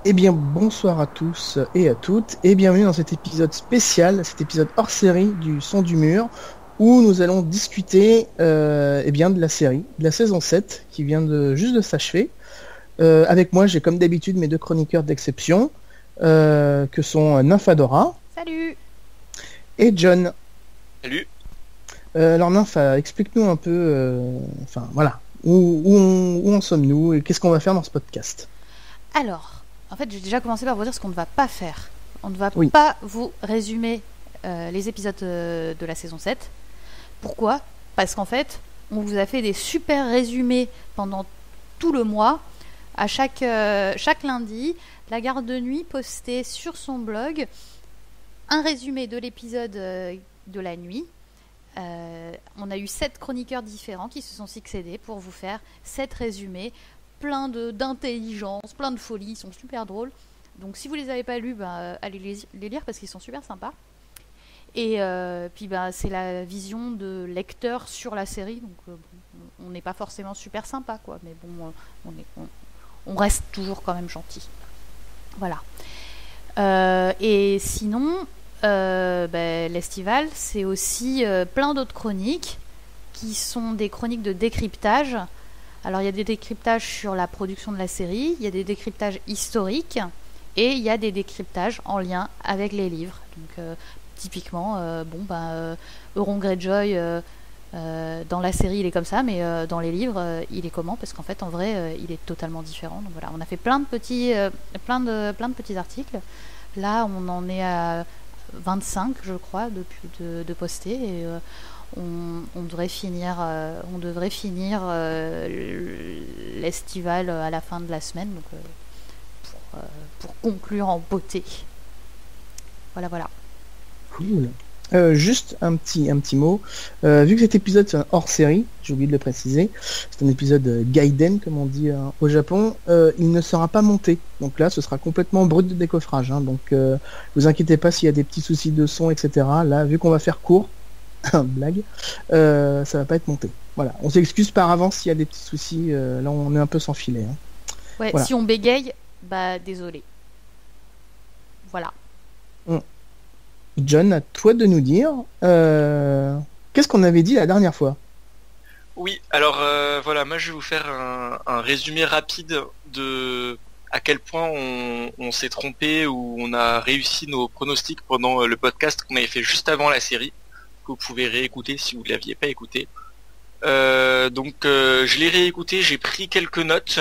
Eh bien, bonsoir à tous et à toutes, et bienvenue dans cet épisode spécial, cet épisode hors série du Son du Mur, où nous allons discuter bien de la série, de la saison 7, qui vient juste de s'achever. Avec moi, j'ai comme d'habitude mes deux chroniqueurs d'exception, que sont Nymphadora. Salut. Et John. Salut. Alors Nympha, explique-nous un peu, où en sommes-nous et qu'est-ce qu'on va faire dans ce podcast. Alors, en fait, j'ai déjà commencé par vous dire ce qu'on ne va pas faire. On ne va pas vous résumer les épisodes de la saison 7. Pourquoi ? Parce qu'en fait, on vous a fait des super résumés pendant tout le mois. À chaque lundi, la garde de nuit postait sur son blog un résumé de l'épisode de la nuit. On a eu 7 chroniqueurs différents qui se sont succédés pour vous faire 7 résumés. Plein d'intelligence, plein de folie, ils sont super drôles. Donc si vous les avez pas lus, allez les lire parce qu'ils sont super sympas. Et puis c'est la vision de lecteur sur la série, donc on n'est pas forcément super sympa, quoi. Mais bon, on reste toujours quand même gentil. Voilà. Et sinon, l'Estival, c'est aussi plein d'autres chroniques qui sont des chroniques de décryptage. Alors il y a des décryptages sur la production de la série, il y a des décryptages historiques et il y a des décryptages en lien avec les livres. Donc typiquement, Euron Greyjoy dans la série il est comme ça, mais dans les livres il est comment ? Parce qu'en fait en vrai il est totalement différent. Donc voilà, on a fait plein de petits articles. Là on en est à 25 je crois depuis de poster et on devrait finir l'estival à la fin de la semaine, donc pour conclure en beauté. Voilà. Cool. Juste un petit mot. Vu que cet épisode c'est un hors série, j'ai oublié de le préciser, c'est un épisode Gaiden comme on dit au Japon, il ne sera pas monté. Donc là ce sera complètement brut de décoffrage. Donc vous inquiétez pas s'il y a des petits soucis de son, etc. Là, vu qu'on va faire court, blague, ça va pas être monté. Voilà, on s'excuse par avance s'il y a des petits soucis. Là, on est un peu sans filet. Ouais, voilà. Si on bégaye, désolé. Voilà. John, à toi de nous dire qu'est-ce qu'on avait dit la dernière fois. Oui, alors moi je vais vous faire un résumé rapide de à quel point on s'est trompé ou on a réussi nos pronostics pendant le podcast qu'on avait fait juste avant la série, que vous pouvez réécouter si vous ne l'aviez pas écouté. Je l'ai réécouté, j'ai pris quelques notes.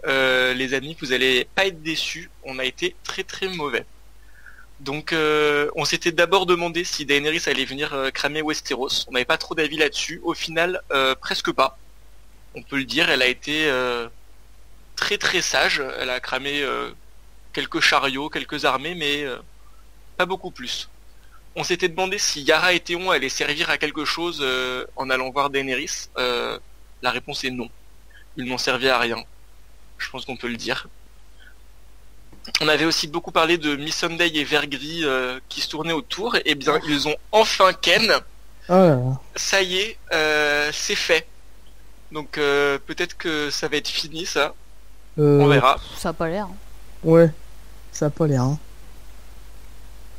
Les amis, vous allez pas être déçus, on a été très très mauvais. Donc on s'était d'abord demandé si Daenerys allait venir cramer Westeros. On n'avait pas trop d'avis là-dessus. Au final, presque pas. On peut le dire, elle a été très très sage. Elle a cramé quelques chariots, quelques armées, mais pas beaucoup plus. On s'était demandé si Yara et Théon allaient servir à quelque chose en allant voir Daenerys. La réponse est non. Ils n'ont servi à rien. Je pense qu'on peut le dire. On avait aussi beaucoup parlé de Missandei et Vergris qui se tournaient autour. Eh bien, ils ont enfin ken. Ça y est, c'est fait. Donc peut-être que ça va être fini, ça. On verra. Ça a pas l'air. Ouais, ça a pas l'air.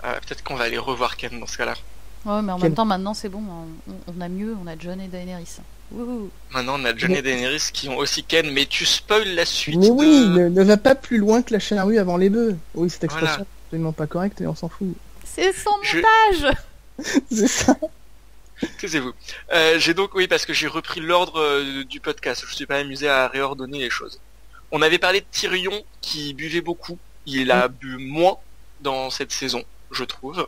Peut-être qu'on va aller revoir Ken dans ce cas-là. Ouais, mais en même temps, maintenant c'est bon. On a mieux, on a Jon et Daenerys. Wouhou. Maintenant, on a Jon et Daenerys qui ont aussi Ken, mais tu spoil la suite. Mais oui, ne va pas plus loin que la charrue avant les bœufs. Oui, cette expression est absolument pas correcte et on s'en fout. C'est son montage. C'est ça. Taisez-vous. J'ai donc, parce que j'ai repris l'ordre du podcast. Je me suis pas amusé à réordonner les choses. On avait parlé de Tyrion qui buvait beaucoup. Il a bu moins dans cette saison, je trouve.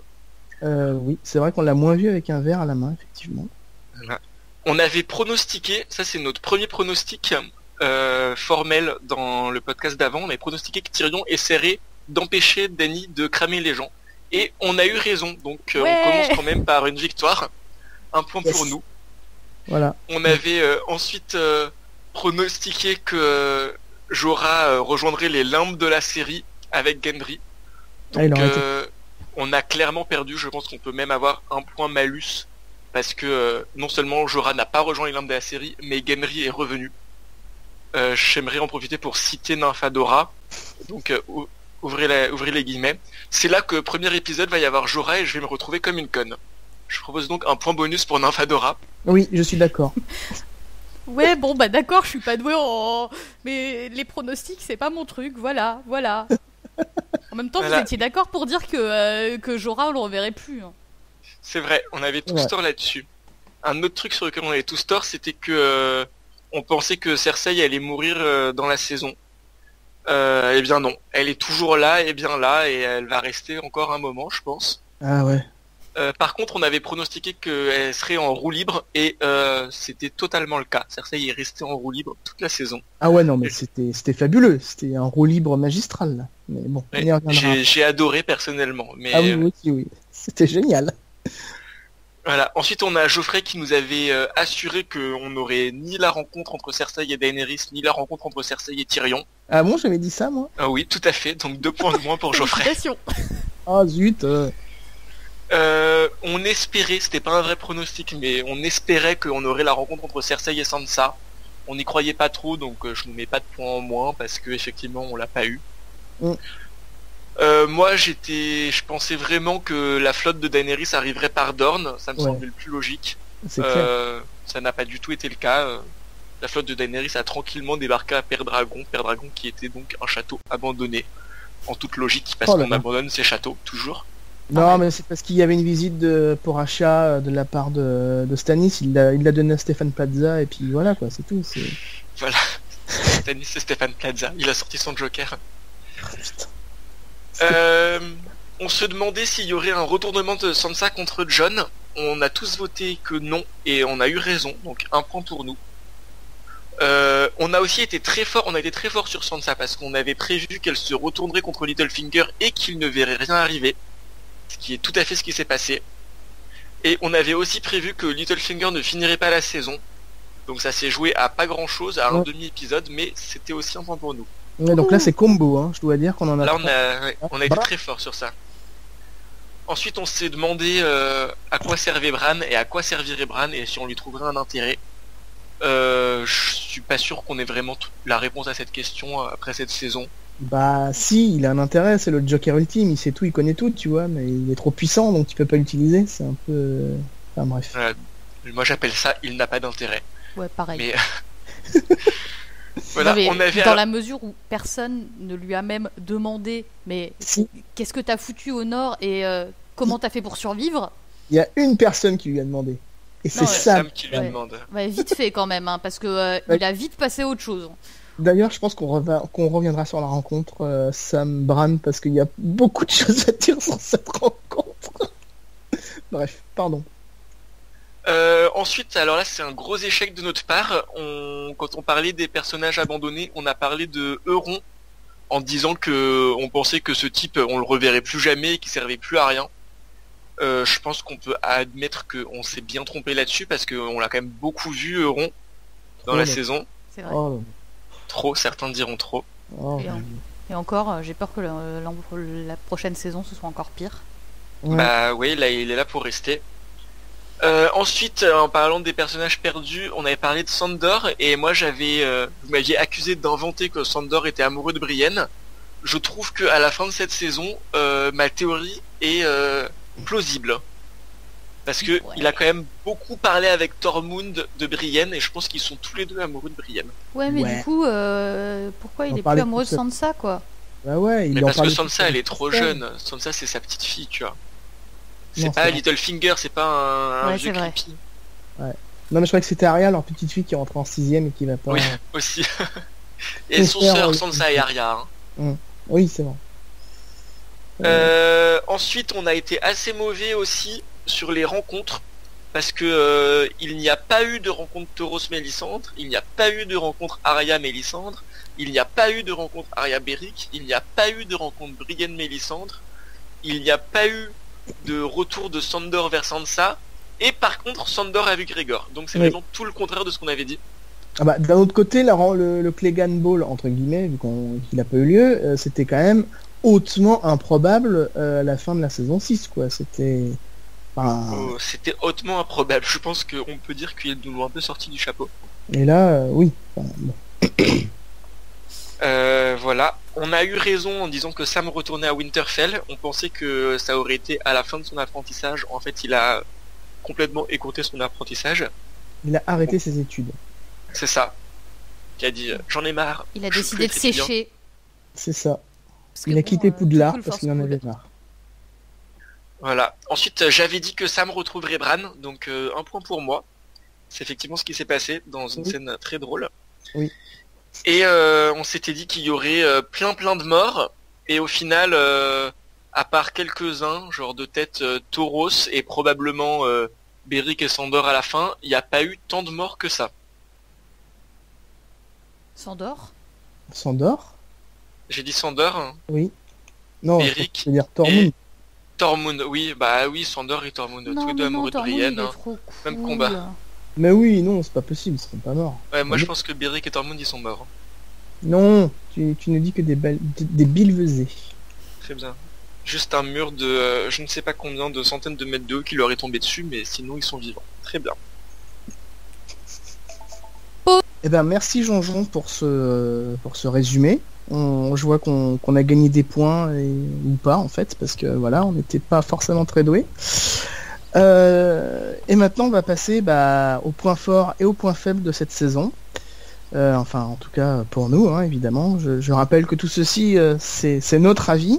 Oui, c'est vrai qu'on l'a moins vu avec un verre à la main, effectivement. Voilà. On avait pronostiqué, ça c'est notre premier pronostic formel dans le podcast d'avant, on avait pronostiqué que Tyrion essaierait d'empêcher Dany de cramer les gens. Et on a eu raison, donc on commence quand même par une victoire. Un point pour nous. Voilà. On avait ensuite pronostiqué que Jorah rejoindrait les limbes de la série avec Gendry. Donc on a clairement perdu, je pense qu'on peut même avoir un point malus. Parce que non seulement Jorah n'a pas rejoint les limbes de la série, mais Gendry est revenu. J'aimerais en profiter pour citer Nymphadora. Donc ouvrez les guillemets. C'est là que premier épisode va y avoir Jorah et je vais me retrouver comme une conne. Je propose donc un point bonus pour Nymphadora. Oui, je suis d'accord. Ouais, bon, bah d'accord, je suis pas douée en... Mais les pronostics, c'est pas mon truc, voilà. En même temps, voilà. Vous étiez d'accord pour dire que Jorah, on le reverrait plus. Hein. C'est vrai, on avait tous tort là-dessus. Un autre truc sur lequel on avait tous tort, c'était que on pensait que Cersei allait mourir dans la saison. Eh bien non, elle est toujours là, et bien là, et elle va rester encore un moment, je pense. Ah ouais. Par contre, on avait pronostiqué qu'elle serait en roue libre, et c'était totalement le cas. Cersei est restée en roue libre toute la saison. Ah ouais, non, mais c'était fabuleux. C'était un roue libre magistral, là. Mais bon, ouais, j'ai adoré personnellement. Mais... Ah oui. C'était génial. Voilà. Ensuite, on a Geoffrey qui nous avait assuré qu'on n'aurait ni la rencontre entre Cersei et Daenerys, ni la rencontre entre Cersei et Tyrion. Ah bon, j'avais dit ça, moi? Ah oui, tout à fait. Donc 2 points de moins pour Geoffrey. Ah zut. On espérait, c'était pas un vrai pronostic, mais on espérait qu'on aurait la rencontre entre Cersei et Sansa. On n'y croyait pas trop, donc je nous mets pas de points en moins parce que effectivement on l'a pas eu. Moi je pensais vraiment que la flotte de Daenerys arriverait par Dorne, ça me semblait le plus logique. Ça n'a pas du tout été le cas. La flotte de Daenerys a tranquillement débarqué à Père-Dragon qui était donc un château abandonné, en toute logique, parce qu'on abandonne ces châteaux, toujours. Non, mais c'est parce qu'il y avait une visite pour achat de la part de Stannis, il l'a donné à Stéphane Plaza, et puis voilà quoi, c'est tout. Voilà, Stannis et Stéphane Plaza, il a sorti son Joker. On se demandait s'il y aurait un retournement de Sansa contre Jon. On a tous voté que non, et on a eu raison, donc un point pour nous. On a aussi été très fort, sur Sansa, parce qu'on avait prévu qu'elle se retournerait contre Littlefinger et qu'il ne verrait rien arriver. Ce qui est tout à fait ce qui s'est passé. Et on avait aussi prévu que Littlefinger ne finirait pas la saison. Donc ça s'est joué à pas grand chose, à un demi-épisode, mais c'était aussi un point pour nous. Ouais, donc là c'est combo, hein. Je dois dire qu'on en a... Là on a été très fort sur ça. Ensuite on s'est demandé à quoi servait Bran et à quoi servirait Bran et si on lui trouverait un intérêt. Je suis pas sûr qu'on ait vraiment la réponse à cette question après cette saison. Bah si, il a un intérêt, c'est le Joker ultime, il sait tout, il connaît tout, tu vois, mais il est trop puissant donc tu peux pas l'utiliser, c'est un peu... Enfin bref. Moi j'appelle ça, il n'a pas d'intérêt. Ouais, pareil. Mais... voilà, on avait dans la mesure où personne ne lui a même demandé, mais qu'est-ce que t'as foutu au nord et comment t'as fait pour survivre? Il y a une personne qui lui a demandé. Et c'est Sam qui lui demande. Ouais, vite fait quand même, hein, parce que il a vite passé à autre chose. D'ailleurs, je pense qu'on reviendra sur la rencontre Sam-Bran parce qu'il y a beaucoup de choses à dire sur cette rencontre. Bref, pardon. Ensuite, alors là, c'est un gros échec de notre part. Quand on parlait des personnages abandonnés, on a parlé de Euron en disant que on pensait que ce type, on le reverrait plus jamais et qu'il servait plus à rien. Je pense qu'on peut admettre qu'on s'est bien trompé là-dessus parce qu'on l'a quand même beaucoup vu Euron dans la saison. C'est vrai. Trop, certains diront trop. Et encore, j'ai peur que la prochaine saison ce soit encore pire. Bah oui, là il est là pour rester. Ensuite, en parlant des personnages perdus, on avait parlé de Sandor et moi vous m'aviez accusé d'inventer que Sandor était amoureux de Brienne. Je trouve que à la fin de cette saison, ma théorie est plausible. Parce que il a quand même beaucoup parlé avec Tormund de Brienne et je pense qu'ils sont tous les deux amoureux de Brienne. Ouais, mais du coup, pourquoi il est plus amoureux de Sansa, quoi? Bah ouais, mais parce que Sansa, elle est trop jeune. Sansa, c'est sa petite fille, tu vois. C'est pas Littlefinger, c'est pas un vieux creepy. Ouais. Non, mais je crois que c'était Arya, leur petite fille qui rentre en 6ème et qui va pas... Oui, aussi. Et son sœur, Sansa et Arya. Oui, c'est bon. Ensuite, on a été assez mauvais aussi sur les rencontres. Parce que il n'y a pas eu de rencontre Tauros-Mélissandre, il n'y a pas eu de rencontre Arya-Mélissandre, il n'y a pas eu de rencontre Arya-Beric, il n'y a pas eu de rencontre Brienne-Mélissandre, il n'y a pas eu de retour de Sandor vers Sansa, et par contre Sandor a vu Grégor. Donc c'est vraiment tout le contraire de ce qu'on avait dit. Ah bah, d'un autre côté, le Clegane Ball, entre guillemets, vu qu'il n'a pas eu lieu, c'était quand même hautement improbable à la fin de la saison 6, quoi. C'était hautement improbable. Je pense qu'on peut dire qu'ils nous l'ont un peu sorti du chapeau. Et là, oui. Voilà. On a eu raison en disant que Sam retournait à Winterfell. On pensait que ça aurait été à la fin de son apprentissage. En fait, il a complètement écourté son apprentissage. Il a arrêté ses études. C'est ça. Il a dit j'en ai marre. Il a décidé de sécher. C'est ça. Il a quitté Poudlard parce qu'il en avait marre. Voilà. Ensuite, j'avais dit que Sam retrouverait Bran, donc un point pour moi. C'est effectivement ce qui s'est passé dans une scène très drôle. Oui. Et on s'était dit qu'il y aurait plein de morts. Et au final, à part quelques-uns, genre de tête Tauros et probablement Beric et Sandor à la fin, il n'y a pas eu tant de morts que ça. Sandor J'ai dit Sandor. Oui. Non, Beric. Je veux dire Tormund. Tormund, oui, Sandor et Tormund, tous les deux amoureux de Brienne, cool. même combat. Mais oui, non, c'est pas possible, ils seront pas morts. Ouais, moi je pense que Beric et Tormund ils sont morts. Non, tu ne dis que des bilvesés. Très bien. Juste un mur de je ne sais pas combien de centaines de mètres de haut qui leur est tombé dessus, mais sinon ils sont vivants. Très bien. Eh ben merci Jean-Jean pour ce résumé. Je vois qu'on a gagné des points ou pas en fait, parce que voilà, on n'était pas forcément très doués. Et maintenant on va passer au point fort et au point faible de cette saison. Enfin en tout cas pour nous, hein, évidemment. Je rappelle que tout ceci c'est notre avis.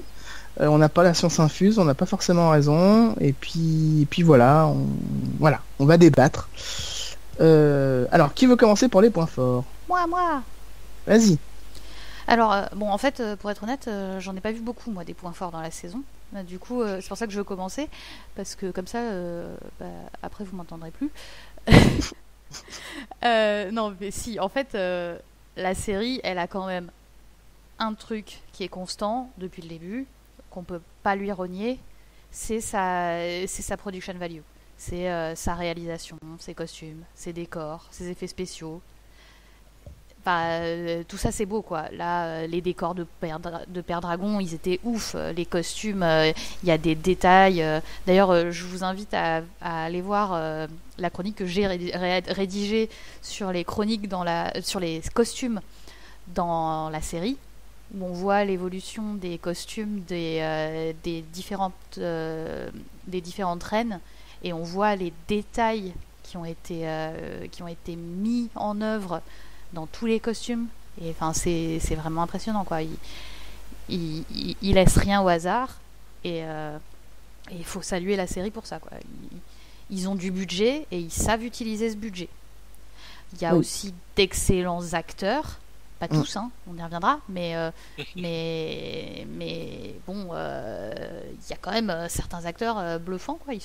On n'a pas la science infuse, on n'a pas forcément raison. Et puis voilà, on va débattre. Alors qui veut commencer pour les points forts ? Moi. Vas-y. Alors, en fait, pour être honnête, j'en ai pas vu beaucoup, moi, des points forts dans la saison. Du coup, c'est pour ça que je veux commencer, parce que comme ça, après, vous m'entendrez plus. Non, mais si, en fait, la série, elle a quand même un truc qui est constant depuis le début, qu'on peut pas lui renier, c'est sa production value. C'est sa réalisation, ses costumes, ses décors, ses effets spéciaux. Tout ça c'est beau quoi. Là les décors de Père Dragon ils étaient ouf, les costumes, il y a des détails, d'ailleurs je vous invite à aller voir la chronique que j'ai rédigée sur les chroniques sur les costumes dans la série, où on voit l'évolution des costumes des différentes reines, et on voit les détails qui ont été mis en œuvre dans tous les costumes, et enfin c'est vraiment impressionnant quoi. Il laisse rien au hasard, et il faut saluer la série pour ça quoi. Ils ont du budget et ils savent utiliser ce budget. Il y a aussi d'excellents acteurs, pas tous hein, on y reviendra, mais bon il y a quand même certains acteurs bluffants quoi.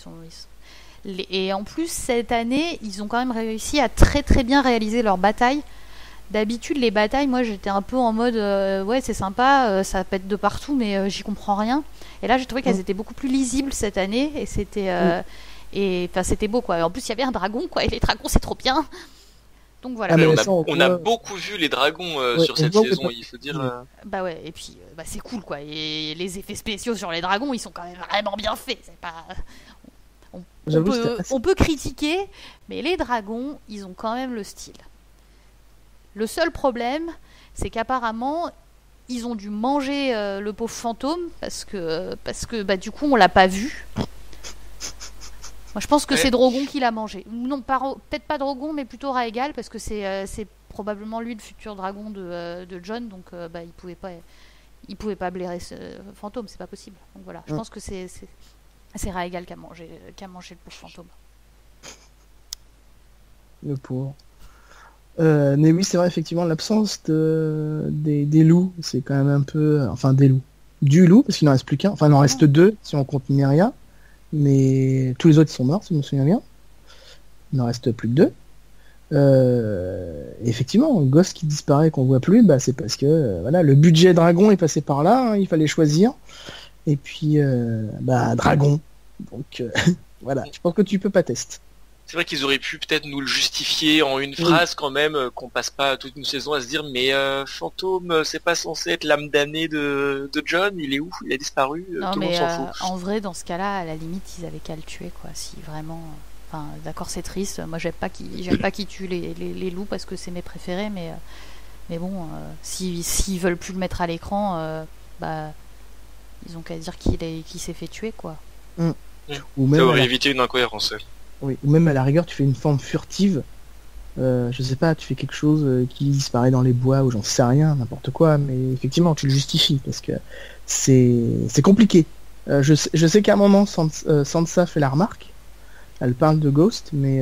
Et en plus cette année ils ont quand même réussi à très très bien réaliser leurs batailles. D'habitude, les batailles, moi j'étais un peu en mode ouais, c'est sympa, ça pète de partout, mais j'y comprends rien. Et là, j'ai trouvé qu'elles étaient beaucoup plus lisibles cette année, et c'était c'était beau quoi. En plus, il y avait un dragon quoi, et les dragons c'est trop bien. Donc voilà. On a beaucoup vu les dragons sur cette saison, il faut dire. Bah ouais, et puis c'est cool quoi. Et les effets spéciaux sur les dragons, ils sont quand même vraiment bien faits. C'est pas. On peut critiquer, mais les dragons, ils ont quand même le style. Le seul problème, c'est qu'apparemment, ils ont dû manger le pauvre fantôme parce que du coup, on l'a pas vu. Moi, je pense que c'est Drogon qui l'a mangé. Non, peut-être pas Drogon, mais plutôt Raegal, parce que c'est probablement lui le futur dragon de Jon, donc il pouvait pas blairer ce fantôme, c'est pas possible. Donc voilà, je pense que c'est Raegal qui a mangé le pauvre fantôme. Le pauvre. Mais oui, c'est vrai, effectivement, l'absence des loups, c'est quand même un peu... Enfin, des loups. du loup, parce qu'il n'en reste plus qu'un. Enfin, il en reste deux si on compte Nymeria. Mais tous les autres sont morts, si je me souviens bien. Il n'en reste plus que deux. Effectivement, Ghost qui disparaît, qu'on voit plus, c'est parce que voilà, le budget dragon est passé par là, hein, il fallait choisir. Et puis, dragon. Donc, voilà, je pense que tu peux pas tester. C'est vrai qu'ils auraient pu peut-être nous le justifier en une phrase quand même, qu'on passe pas toute une saison à se dire mais Fantôme, c'est pas censé être l'âme damnée de John, il est où? Il a disparu, non, tout le monde s'en fout. En vrai, dans ce cas-là, à la limite, ils avaient qu'à le tuer, quoi. Si vraiment... Enfin, d'accord, c'est triste. Moi, j'aime pas qu'ils tuent les loups parce que c'est mes préférés, mais bon, s'ils veulent plus le mettre à l'écran, ils ont qu'à dire qu'il s'est fait tuer, quoi. Ou même ça aurait évité une incohérence. Oui, ou même à la rigueur, tu fais une forme furtive. Je sais pas, tu fais quelque chose qui disparaît dans les bois ou j'en sais rien, n'importe quoi, mais effectivement, tu le justifies parce que c'est compliqué. Je sais qu'à un moment, Sansa fait la remarque. Elle parle de Ghost, mais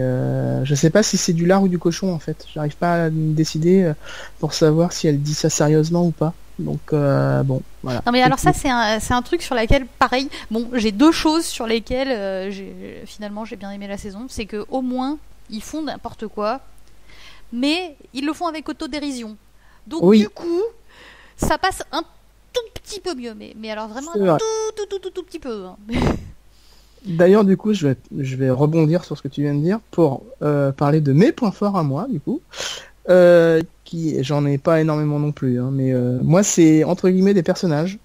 je sais pas si c'est du lard ou du cochon en fait. J'arrive pas à me décider pour savoir si elle dit ça sérieusement ou pas. Donc bon, voilà. Non mais alors ça c'est un truc sur lequel pareil. Bon, j'ai deux choses sur lesquelles finalement j'ai bien aimé la saison, c'est que au moins ils font n'importe quoi, mais ils le font avec autodérision. Donc du coup, ça passe un tout petit peu mieux, mais alors vraiment un tout petit peu. Hein. D'ailleurs, du coup, je vais rebondir sur ce que tu viens de dire pour parler de mes points forts à moi, du coup. J'en ai pas énormément non plus, hein, mais moi, c'est entre guillemets des personnages.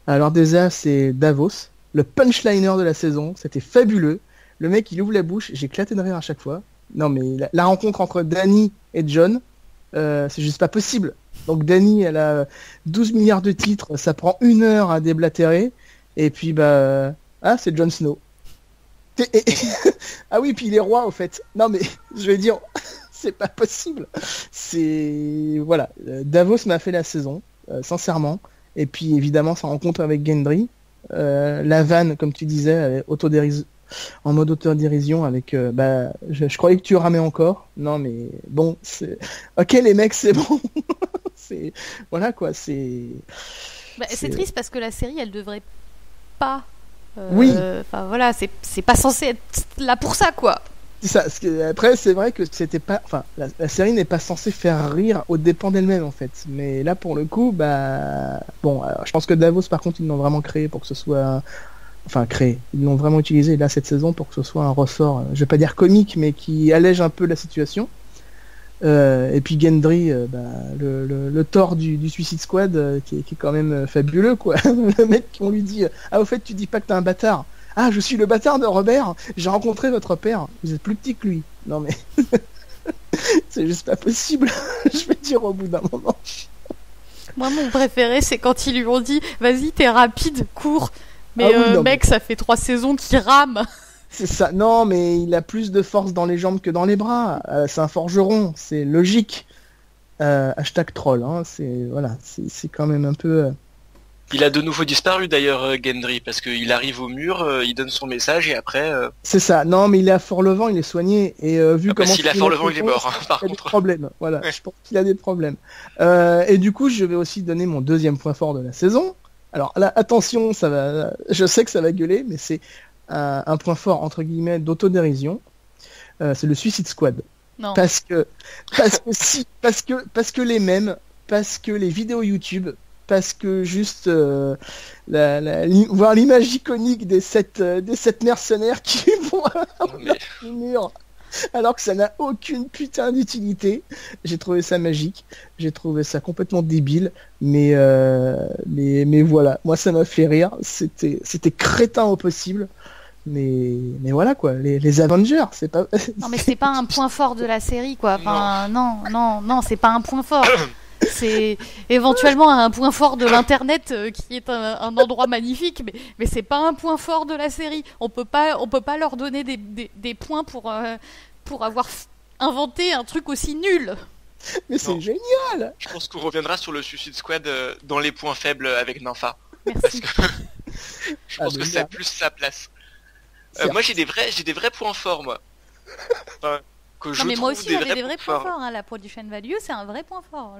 Alors déjà, c'est Davos, le punchliner de la saison. C'était fabuleux. Le mec, il ouvre la bouche, j'ai éclaté de rire à chaque fois. Non, mais la rencontre entre Dany et Jon, c'est juste pas possible. Donc Dany, elle a 12 milliards de titres, ça prend 1 heure à déblatérer, et puis c'est Jon Snow. Ah oui, puis il est roi au fait. Non mais je vais dire, c'est pas possible. C'est voilà, Davos m'a fait la saison, sincèrement. Et puis évidemment sa rencontre avec Gendry, la vanne comme tu disais, en mode autodérision avec. Je croyais que tu ramais encore. Non mais bon, ok les mecs, c'est bon. C'est voilà quoi, c'est. C'est triste parce que la série, elle devrait pas. Oui. Enfin voilà, c'est pas censé être là pour ça quoi. C'est ça. Après, c'est vrai que c'était pas. Enfin, la série n'est pas censée faire rire aux dépens d'elle-même en fait. Mais là, pour le coup, bon, je pense que Davos, par contre, ils l'ont vraiment créé pour que ce soit. Enfin, créé. Ils l'ont vraiment utilisé là cette saison pour que ce soit un ressort. Je vais pas dire comique, mais qui allège un peu la situation. Et puis Gendry, le Thor du Suicide Squad, qui est quand même fabuleux quoi. Le mec, on lui dit au fait tu dis pas que t'es un bâtard. Ah, je suis le bâtard de Robert, j'ai rencontré votre père, vous êtes plus petit que lui. Non mais c'est juste pas possible. Je vais dire au bout d'un moment. Moi mon préféré c'est quand ils lui ont dit vas-y t'es rapide, cours. Mais mec, ça fait 3 saisons qu'il rame. C'est ça. Non, mais il a plus de force dans les jambes que dans les bras. C'est un forgeron, c'est logique. Hashtag troll. Hein. C'est quand même un peu. Il a de nouveau disparu d'ailleurs, Gendry, parce qu'il arrive au mur, il donne son message et après. C'est ça. Non, mais il est à Fort-Levant, il est soigné et vu comment. S'il est à Fort-Levant, il est mort. Par contre. Il a des problèmes. Voilà. Ouais. Je pense qu'il a des problèmes. Et du coup, je vais aussi donner mon deuxième point fort de la saison. Alors là, attention, ça va. Je sais que ça va gueuler, mais c'est un point fort entre guillemets d'autodérision. C'est le Suicide Squad. Non. Parce que les mèmes, parce que les vidéos YouTube, parce que juste voir l'image iconique des 7 mercenaires qui vont au mur alors que ça n'a aucune putain d'utilité. J'ai trouvé ça magique, j'ai trouvé ça complètement débile, mais voilà, moi ça m'a fait rire, c'était crétin au possible. Mais voilà quoi, les Avengers, c'est pas. Non mais c'est pas un point fort de la série quoi. Enfin non, c'est pas un point fort. C'est éventuellement un point fort de l'internet qui est un endroit magnifique, mais c'est pas un point fort de la série. On peut pas leur donner des points pour avoir inventé un truc aussi nul. Mais c'est génial. Je pense qu'on reviendra sur le Suicide Squad dans les points faibles avec Nympha. Merci. Parce que je pense que c'est plus sa place. Moi j'ai des vrais points forts moi. Enfin, que je Non mais moi trouve aussi j'avais vrais des vrais points points forts, hein. La production value c'est un vrai point fort.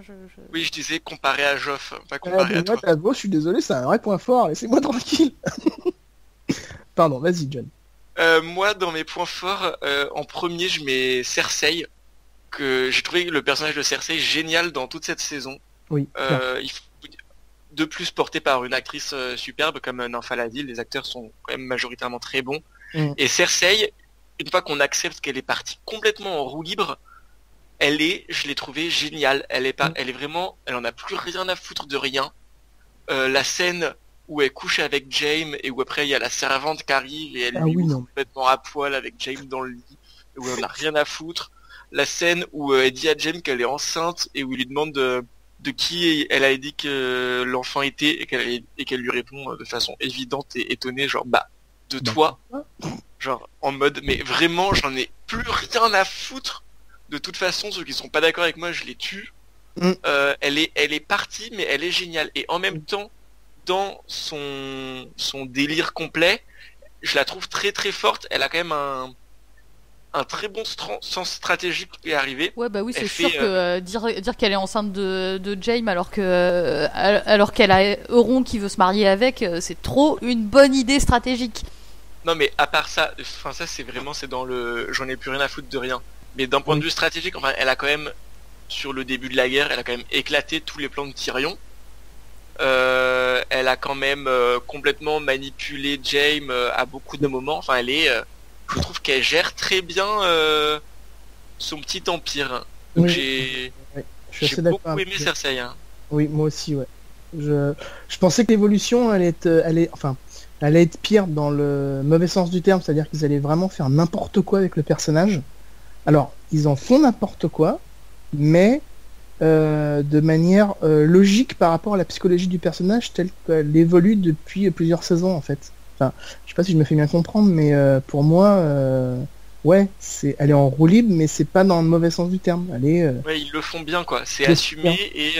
Oui, je disais comparé à Joff, pas comparé à toi. Moi, je suis désolé, c'est un vrai point fort, laissez-moi tranquille. Pardon, vas-y, John. Moi, dans mes points forts, en premier, je mets Cersei, que j'ai trouvé le personnage de Cersei génial dans toute cette saison. Oui. De plus porté par une actrice superbe comme Nympha Laville, les acteurs sont quand même majoritairement très bons. Et Cersei, une fois qu'on accepte qu'elle est partie complètement en roue libre, je l'ai trouvée géniale. Elle est vraiment, elle en a plus rien à foutre de rien. La scène où elle couche avec Jaime et où après il y a la servante qui arrive et elle lui ouvre complètement à poil avec Jaime dans le lit, et où elle en a rien à foutre. La scène où elle dit à Jaime qu'elle est enceinte et où il lui demande de qui elle a dit que l'enfant était et qu'elle lui répond de façon évidente et étonnée, genre de toi, genre en mode mais vraiment j'en ai plus rien à foutre. De toute façon, ceux qui sont pas d'accord avec moi, je les tue. Elle est partie, mais elle est géniale. Et en même temps, dans son délire complet, je la trouve très très forte. Elle a quand même un très bon sens stratégique qui est arrivé. Ouais, bah oui, c'est sûr que dire qu'elle est enceinte de Jaime alors qu'elle a Euron qui veut se marier avec, c'est trop une bonne idée stratégique. Non, mais à part ça, enfin ça c'est dans le j'en ai plus rien à foutre de rien. Mais d'un point de vue stratégique, enfin, elle a quand même, sur le début de la guerre, elle a quand même éclaté tous les plans de Tyrion. Elle a quand même complètement manipulé Jaime à beaucoup de moments. Enfin, je trouve qu'elle gère très bien son petit empire. Donc j'ai beaucoup aimé Cersei. Oui, moi aussi, ouais. Je pensais que l'évolution allait être pire dans le mauvais sens du terme, c'est-à-dire qu'ils allaient vraiment faire n'importe quoi avec le personnage. Alors, ils en font n'importe quoi, mais de manière logique par rapport à la psychologie du personnage telle qu'elle évolue depuis plusieurs saisons, en fait. Enfin, je sais pas si je me fais bien comprendre, mais pour moi, elle est en roue libre, mais c'est pas dans le mauvais sens du terme. Ouais, ils le font bien, quoi. C'est assumé et...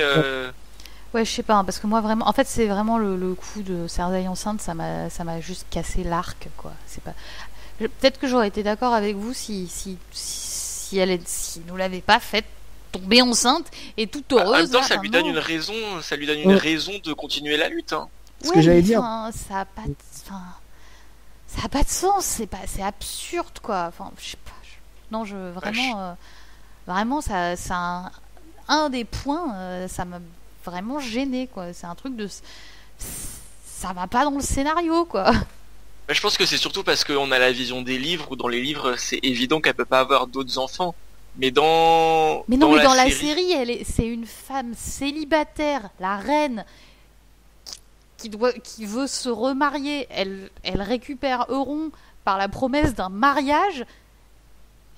Ouais, je sais pas, hein, parce que moi vraiment, en fait, c'est vraiment le coup de Cersei enceinte, ça m'a juste cassé l'arc, quoi. C'est pas... Peut-être que j'aurais été d'accord avec vous si nous l'avait pas faite tomber enceinte et toute heureuse. En même temps, ça lui donne une raison, raison de continuer la lutte. Hein. Ce que j'allais dire. Ça a pas de sens, c'est absurde, quoi. Enfin, je sais pas. Non, vraiment, ça, c'est un des points, ça m'a vraiment gêné, quoi. C'est un truc ça va pas dans le scénario, quoi. Je pense que c'est surtout parce qu'on a la vision des livres, où dans les livres, c'est évident qu'elle peut pas avoir d'autres enfants. Mais dans la série, c'est une femme célibataire, la reine, qui veut se remarier. Elle récupère Euron par la promesse d'un mariage,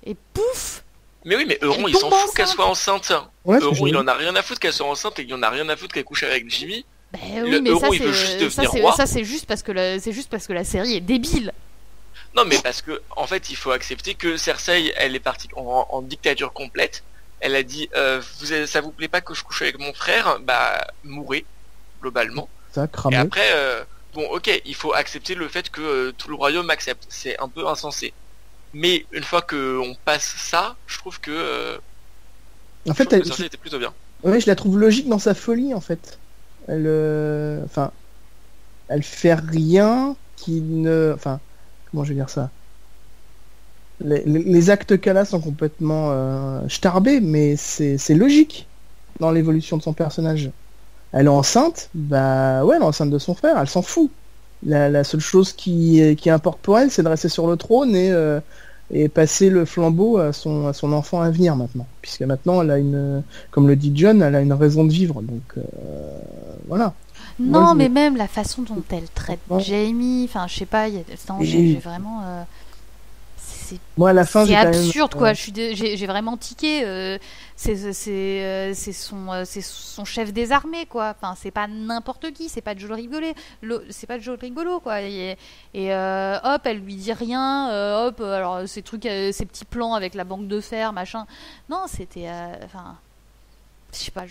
et pouf! Mais oui, mais Euron, il s'en fout qu'elle soit enceinte. Ouais, Euron, il en a rien à foutre qu'elle soit enceinte, et il en a rien à foutre qu'elle couche avec Jimmy. Oui, mais ça c'est juste parce que la série est débile. Non, mais parce que en fait, il faut accepter que Cersei, elle est partie en dictature complète. Elle a dit, ça vous plaît pas que je couche avec mon frère, bah mourrez globalement. Ça, et après, bon, ok, il faut accepter le fait que tout le royaume accepte. C'est un peu insensé. Mais une fois que on passe ça, je trouve que Cersei était plutôt bien. Oui, je la trouve logique dans sa folie, en fait. Elle fait rien qui ne... Enfin, comment je vais dire ça ? Les actes qu'elle a sont complètement starbés, mais c'est logique dans l'évolution de son personnage. Elle est enceinte, bah ouais, elle est enceinte de son frère, elle s'en fout. La seule chose qui importe pour elle, c'est de rester sur le trône et passer le flambeau à son enfant à venir maintenant. Puisque maintenant, elle a comme le dit John, elle a une raison de vivre. Donc, voilà. Non, moi, mais même la façon dont elle traite Jaime, enfin, je sais pas, j'ai vraiment... Moi, à la fin, c'est absurde, quoi. J'ai vraiment tiqué. C'est son chef des armées, quoi. Enfin, c'est pas n'importe qui. C'est pas Joe le rigolo, quoi. Et hop, elle lui dit rien. Alors ces petits plans avec la banque de fer, machin. Non, c'était, Je sais pas,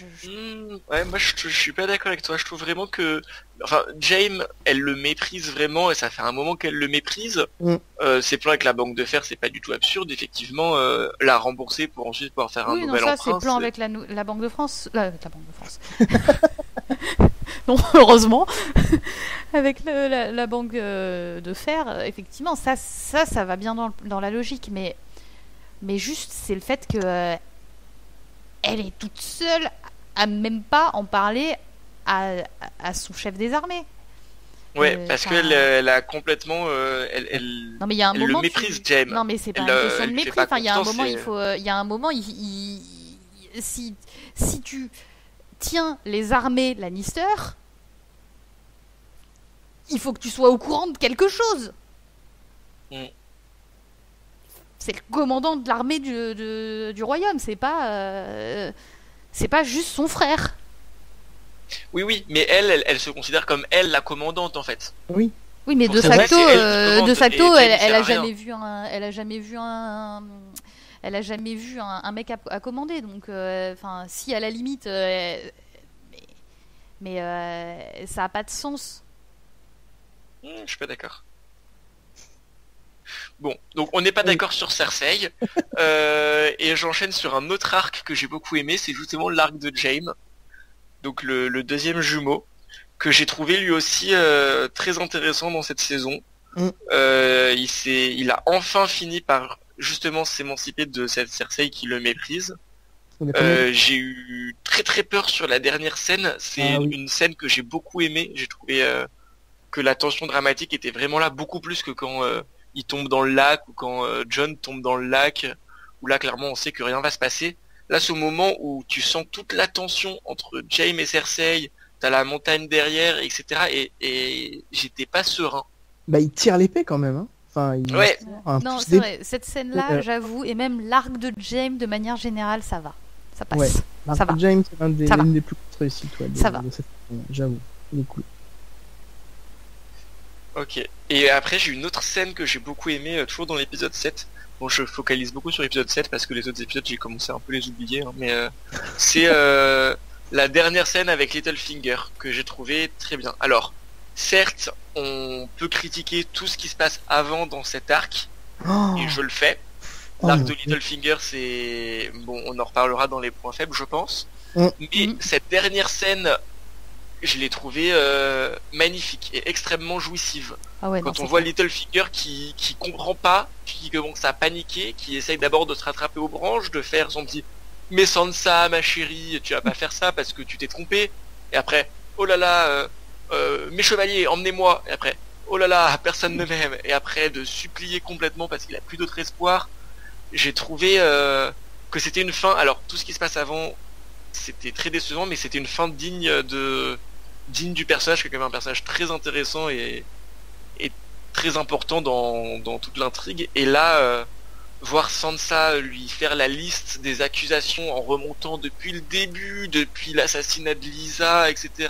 Ouais, moi je suis pas d'accord avec toi. Je trouve vraiment que, enfin, Jaime, elle le méprise vraiment et ça fait un moment qu'elle le méprise. Ses plans avec la banque de fer, c'est pas du tout absurde. Effectivement, la rembourser pour ensuite pouvoir faire un nouvel emprunt. Ses plans avec la Banque de France, la Banque de France. Non, heureusement, avec la banque de fer, effectivement, ça va bien dans la logique, mais juste c'est le fait que elle est toute seule à même pas en parler à son chef des armées. Ouais, parce qu'elle a complètement, non mais il y a un moment le méprise Jaime. Non mais c'est pas une question de mépris. Enfin, il y a un moment, si tu tiens les armées Lannister, il faut que tu sois au courant de quelque chose. C'est le commandant de l'armée du royaume, c'est pas juste son frère. Oui, mais elle se considère comme la commandante en fait. Oui, mais de facto, elle a jamais vu un mec à commander. Donc, si à la limite, mais ça a pas de sens. Je suis pas d'accord. Bon, donc on n'est pas d'accord sur Cersei, et j'enchaîne sur un autre arc que j'ai beaucoup aimé, c'est justement l'arc de Jaime, donc le deuxième jumeau, que j'ai trouvé lui aussi très intéressant dans cette saison. Il a enfin fini par justement s'émanciper de cette Cersei qui le méprise. J'ai eu très très peur sur la dernière scène, c'est une scène que j'ai beaucoup aimée, j'ai trouvé que la tension dramatique était vraiment là, beaucoup plus que quand il tombe dans le lac, ou quand Jon tombe dans le lac, où là clairement on sait que rien va se passer. Là, ce moment où tu sens toute la tension entre Jaime et Cersei, t'as la montagne derrière, etc. Et j'étais pas serein. Bah il tire l'épée quand même, hein. Enfin, ouais. Non, c'est vrai, cette scène-là, j'avoue, et même l'arc de Jaime de manière générale, ça va. Ça passe. Ouais. Ça va. Jaime, c'est l'une des plus réussies, ça va. J'avoue, il est cool. Ok. Et après, j'ai une autre scène que j'ai beaucoup aimée, toujours dans l'épisode 7. Bon, je focalise beaucoup sur l'épisode 7 parce que les autres épisodes, j'ai commencé un peu les oublier. Hein, mais c'est la dernière scène avec Littlefinger que j'ai trouvé très bien. Alors, certes, on peut critiquer tout ce qui se passe avant dans cet arc, et je le fais. L'arc de Littlefinger, c'est... Bon, on en reparlera dans les points faibles, je pense. Mais cette dernière scène... je l'ai trouvée magnifique et extrêmement jouissive. Quand on voit Littlefinger qui comprend pas, qui commence à paniquer, qui essaye d'abord de se rattraper aux branches, de faire son petit « Mais Sansa, ma chérie, tu vas pas faire ça parce que tu t'es trompé. » Et après « Oh là là, mes chevaliers, emmenez-moi. » Et après « Oh là là, personne ne m'aime. » Et après de supplier complètement parce qu'il a plus d'autre espoir. J'ai trouvé que c'était une fin... Alors, tout ce qui se passe avant, c'était très décevant, mais c'était une fin digne du personnage, qui est quand même un personnage très intéressant et très important dans toute l'intrigue. Et là, voir Sansa lui faire la liste des accusations en remontant depuis le début, depuis l'assassinat de Lisa, etc.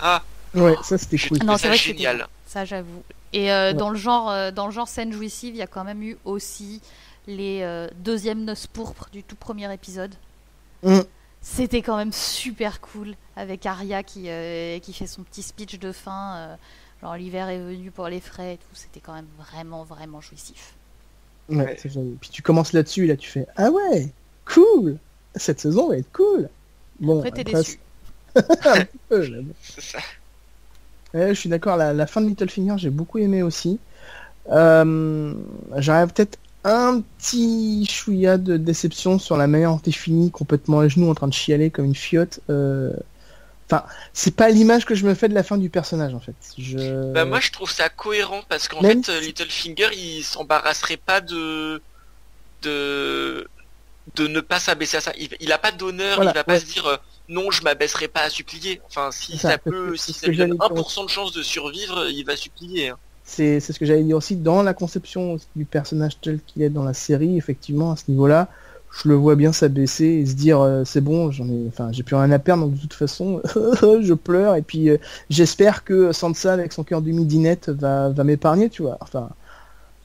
Ouais, ça c'était cool. Non, c'est génial. Ça, j'avoue. Et dans le genre scène jouissive, il y a quand même eu aussi les deuxièmes noces pourpres du tout premier épisode. C'était quand même super cool avec Arya qui fait son petit speech de fin, genre l'hiver est venu pour les frais et tout. C'était quand même vraiment vraiment jouissif. Ouais. Puis tu commences là-dessus et là tu fais ah ouais cool, cette saison va être cool. Bon, après t'es déçu. Un peu, là. C'est ça. Ouais, je suis d'accord, la fin de Littlefinger j'ai beaucoup aimé aussi. J'aurais peut-être un petit chouïa de déception sur la manière dont t'es fini, complètement à genoux en train de chialer comme une fiotte. Enfin, c'est pas l'image que je me fais de la fin du personnage en fait. Bah moi je trouve ça cohérent parce qu'en Même fait Littlefinger il s'embarrasserait pas de ne pas s'abaisser à ça. Il a pas d'honneur, voilà, il va pas se dire non je m'abaisserai pas à supplier. Enfin si ça peut, si ça lui donne 1% de chance de survivre, il va supplier. Hein. C'est ce que j'allais dire aussi dans la conception du personnage tel qu'il est dans la série, effectivement à ce niveau-là. Je le vois bien s'abaisser et se dire c'est bon, j'ai plus rien à perdre, donc de toute façon je pleure et puis j'espère que Sansa avec son cœur de midinette va m'épargner, tu vois. Enfin.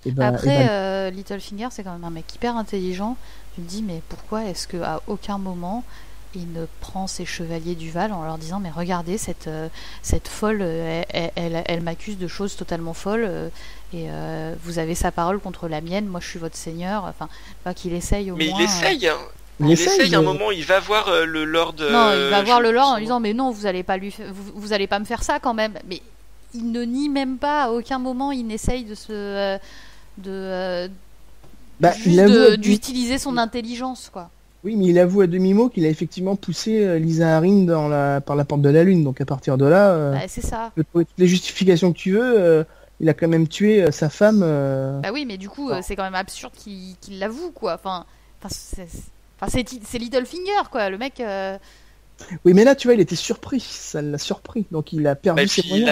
Littlefinger c'est quand même un mec hyper intelligent. Tu te dis mais pourquoi est-ce que à aucun moment il ne prend ses chevaliers du Val en leur disant mais regardez cette folle, elle m'accuse de choses totalement folles et vous avez sa parole contre la mienne, moi je suis votre seigneur, enfin pas qu'il essaye au mais moins. Il essaye, hein. Il essaye à un moment, il va voir le Lord. Non, il va voir le Lord en lui disant mais non, vous allez pas vous allez pas me faire ça quand même. Mais il ne nie même pas, à aucun moment il n'essaye d'utiliser son intelligence, quoi. Oui, mais il avoue à demi-mot qu'il a effectivement poussé Lisa Arryn par la porte de la Lune. Donc à partir de là, c'est ça. Toutes les justifications que tu veux, il a quand même tué sa femme. Bah oui, mais du coup, c'est quand même absurde qu'il l'avoue, quoi. C'est Littlefinger, quoi. Le mec. Oui, mais là, tu vois, il était surpris. Ça l'a surpris. Donc il a perdu ses moyens.